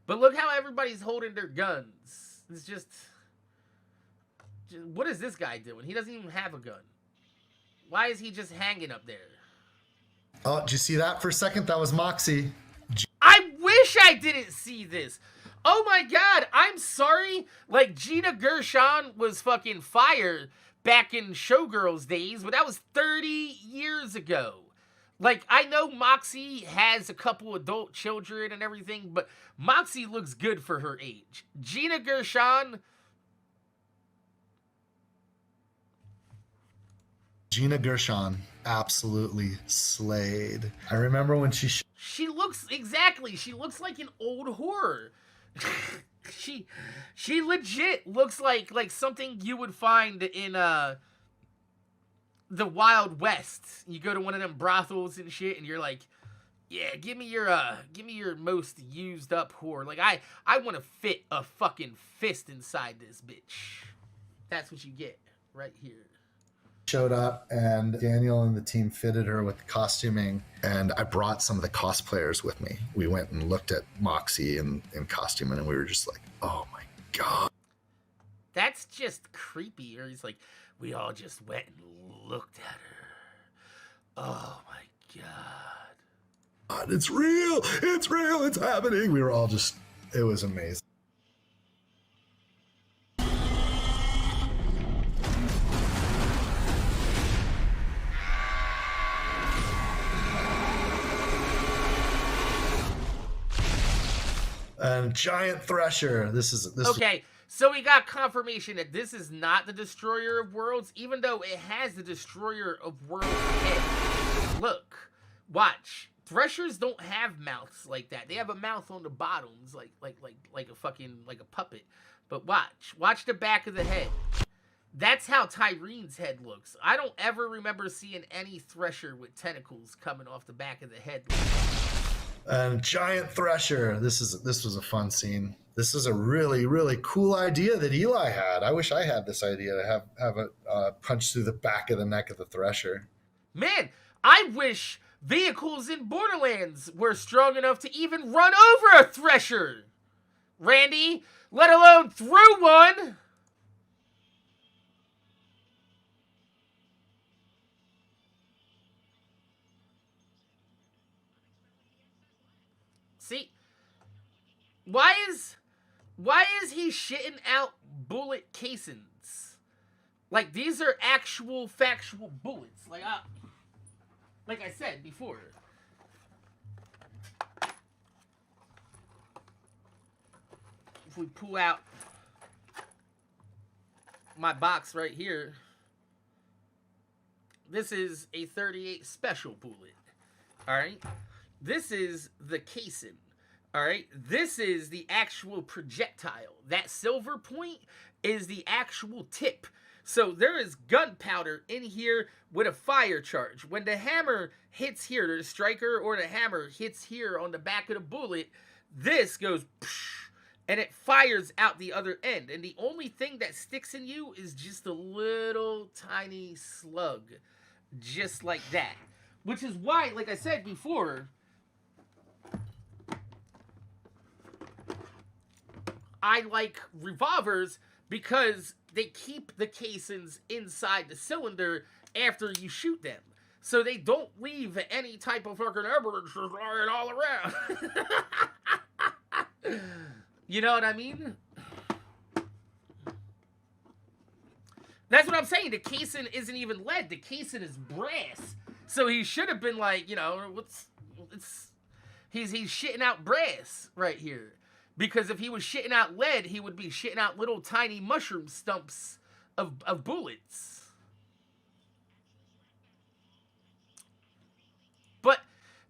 [SPEAKER 1] But look how everybody's holding their guns. It's just... What is this guy doing? He doesn't even have a gun. Why is he just hanging up there?
[SPEAKER 3] Oh, did you see that for a second? That was Moxie.
[SPEAKER 1] I wish I didn't see this. Oh my god, I'm sorry. Like, Gina Gershon was fucking fired back in Showgirls days, but that was 30 years ago. Like, I know Moxie has a couple adult children and everything, but Moxie looks good for her age. Gina Gershon...
[SPEAKER 3] Gina Gershon absolutely slayed. I remember when
[SPEAKER 1] she looks, exactly, she looks like an old whore. she legit looks like something you would find in the Wild West. You go to one of them brothels and shit and you're like, yeah, give me your most used up whore. Like, I want to fit a fucking fist inside this bitch. That's what you get right here.
[SPEAKER 3] Showed up and Daniel and the team fitted her with the costuming, and I brought some of the cosplayers with me. We went and looked at Moxie in costuming, and we were just like, oh my god.
[SPEAKER 1] That's just creepy. Or he's like, we all just went and looked at her. Oh my god.
[SPEAKER 3] It's real, it's happening. We were all just, it was amazing. And giant thresher. This
[SPEAKER 1] okay, so we got confirmation that this is not the Destroyer of Worlds, even though it has the Destroyer of Worlds head. Look, watch. Threshers don't have mouths like that. They have a mouth on the bottoms, like a fucking a puppet. But watch the back of the head. That's how Tyrene's head looks. I don't ever remember seeing any Thresher with tentacles coming off the back of the head.
[SPEAKER 3] And giant thresher. This was a fun scene. This is a really, really cool idea that Eli had. I wish I had this idea to have a punch through the back of the neck of the thresher.
[SPEAKER 1] Man, I wish vehicles in Borderlands were strong enough to even run over a thresher, Randy, let alone through one. See? Why is he shitting out bullet casings? Like, these are actual factual bullets. Like I said before. If we pull out my box right here, this is a 38 special bullet. All right? This is the casing. All right? This is the actual projectile. That silver point is the actual tip. So there is gunpowder in here with a fire charge. When the hammer hits here, the striker or the hammer hits here on the back of the bullet, this goes and it fires out the other end. And the only thing that sticks in you is just a little tiny slug. Just like that. Which is why, like I said before, I like revolvers, because they keep the casings inside the cylinder after you shoot them. So they don't leave any type of fucking evidence flying all around. You know what I mean? That's what I'm saying. The casing isn't even lead. The casing is brass. So he should have been like, you know, he's shitting out brass right here. Because if he was shitting out lead, he would be shitting out little tiny mushroom stumps of bullets. But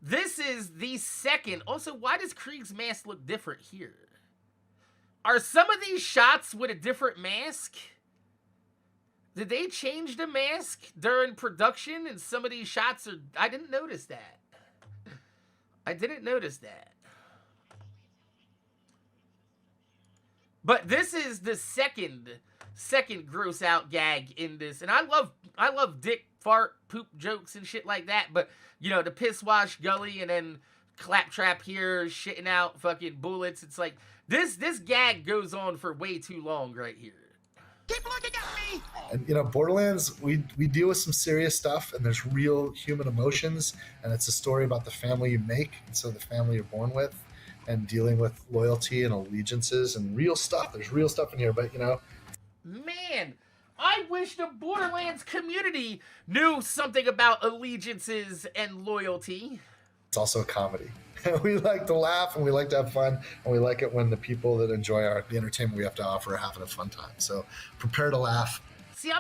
[SPEAKER 1] this is the second. Also, why does Krieg's mask look different here? Are some of these shots with a different mask? Did they change the mask during production? And some of these shots are... I didn't notice that. I didn't notice that. But this is the second gross out gag in this. And I love dick, fart, poop jokes and shit like that. But, you know, the piss wash gully and then claptrap here shitting out fucking bullets. It's like, this gag goes on for way too long right here.
[SPEAKER 2] Keep looking at me!
[SPEAKER 3] And, you know, Borderlands, we deal with some serious stuff, and there's real human emotions, and it's a story about the family you make, and so the family you're born with, and dealing with loyalty and allegiances and real stuff. There's real stuff in here, but, you know.
[SPEAKER 1] Man, I wish the Borderlands community knew something about allegiances and loyalty.
[SPEAKER 3] It's also a comedy. We like to laugh, and we like to have fun, and we like it when the people that enjoy the entertainment we have to offer are having a fun time. So prepare to laugh.
[SPEAKER 1] See,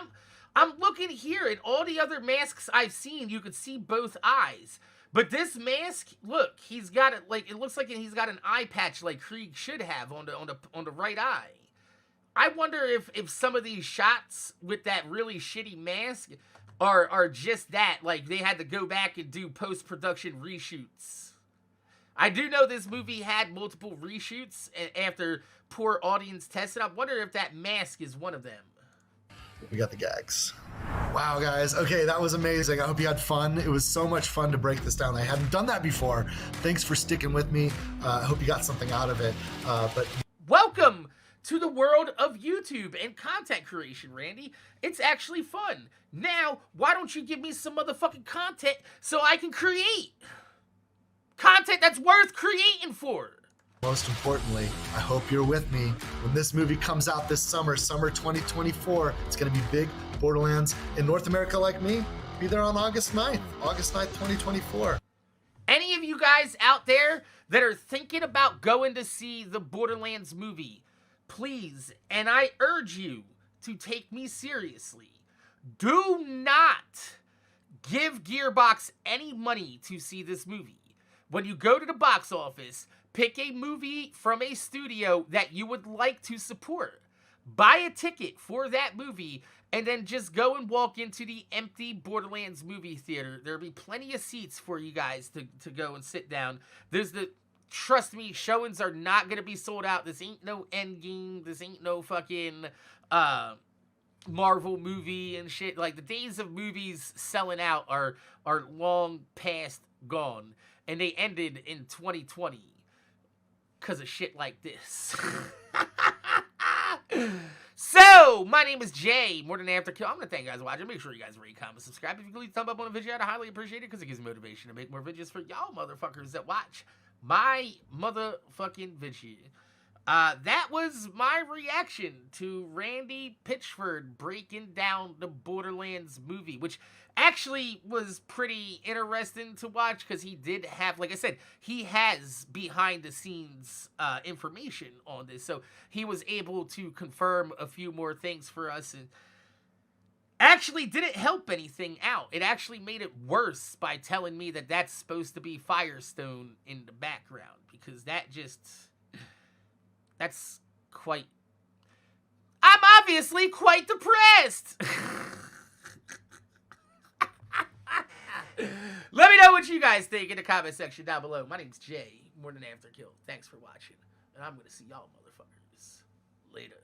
[SPEAKER 1] I'm looking here at all the other masks I've seen. You could see both eyes. But this mask, look, he's got it like, it looks like he's got an eye patch like Krieg should have on the right eye. I wonder if some of these shots with that really shitty mask are just that, like they had to go back and do post-production reshoots. I do know this movie had multiple reshoots after poor audience testing. I wonder if that mask is one of them.
[SPEAKER 3] We got the gags. Wow, guys. Okay, that was amazing. I hope you had fun. It was so much fun to break this down. I hadn't done that before. Thanks for sticking with me. I hope you got something out of it. But
[SPEAKER 1] welcome to the world of YouTube and content creation, Randy. It's actually fun. Now, why don't you give me some motherfucking content so I can create content that's worth creating for?
[SPEAKER 3] Most importantly, I hope you're with me when this movie comes out this summer 2024. It's going to be big. Borderlands in North America like me, be there on August 9th, 2024.
[SPEAKER 1] Any of you guys out there that are thinking about going to see the Borderlands movie, please, and I urge you to take me seriously, do not give Gearbox any money to see this movie. When you go to the box office, pick a movie from a studio that you would like to support. Buy a ticket for that movie, and then just go and walk into the empty Borderlands movie theater. There'll be plenty of seats for you guys to go and sit down. Trust me, showings are not going to be sold out. This ain't no Endgame. This ain't no fucking Marvel movie and shit. Like, the days of movies selling out are long past gone. And they ended in 2020 because of shit like this. So, my name is Jay, MorninAfterKill. I'm going to thank you guys for watching. Make sure you guys rate, comment, subscribe. If you can leave a thumb up on the video, I'd highly appreciate it because it gives me motivation to make more videos for y'all motherfuckers that watch my motherfucking video. That was my reaction to Randy Pitchford breaking down the Borderlands movie, which actually was pretty interesting to watch because he did have, like I said, he has behind the scenes information on this, so he was able to confirm a few more things for us, and actually didn't help anything out. It actually made it worse by telling me that that's supposed to be Firestone in the background, because that's quite... I'm obviously quite depressed! Let me know what you guys think in the comment section down below. My name's Jay, MorninAfterKill. Thanks for watching, and I'm gonna see y'all motherfuckers later.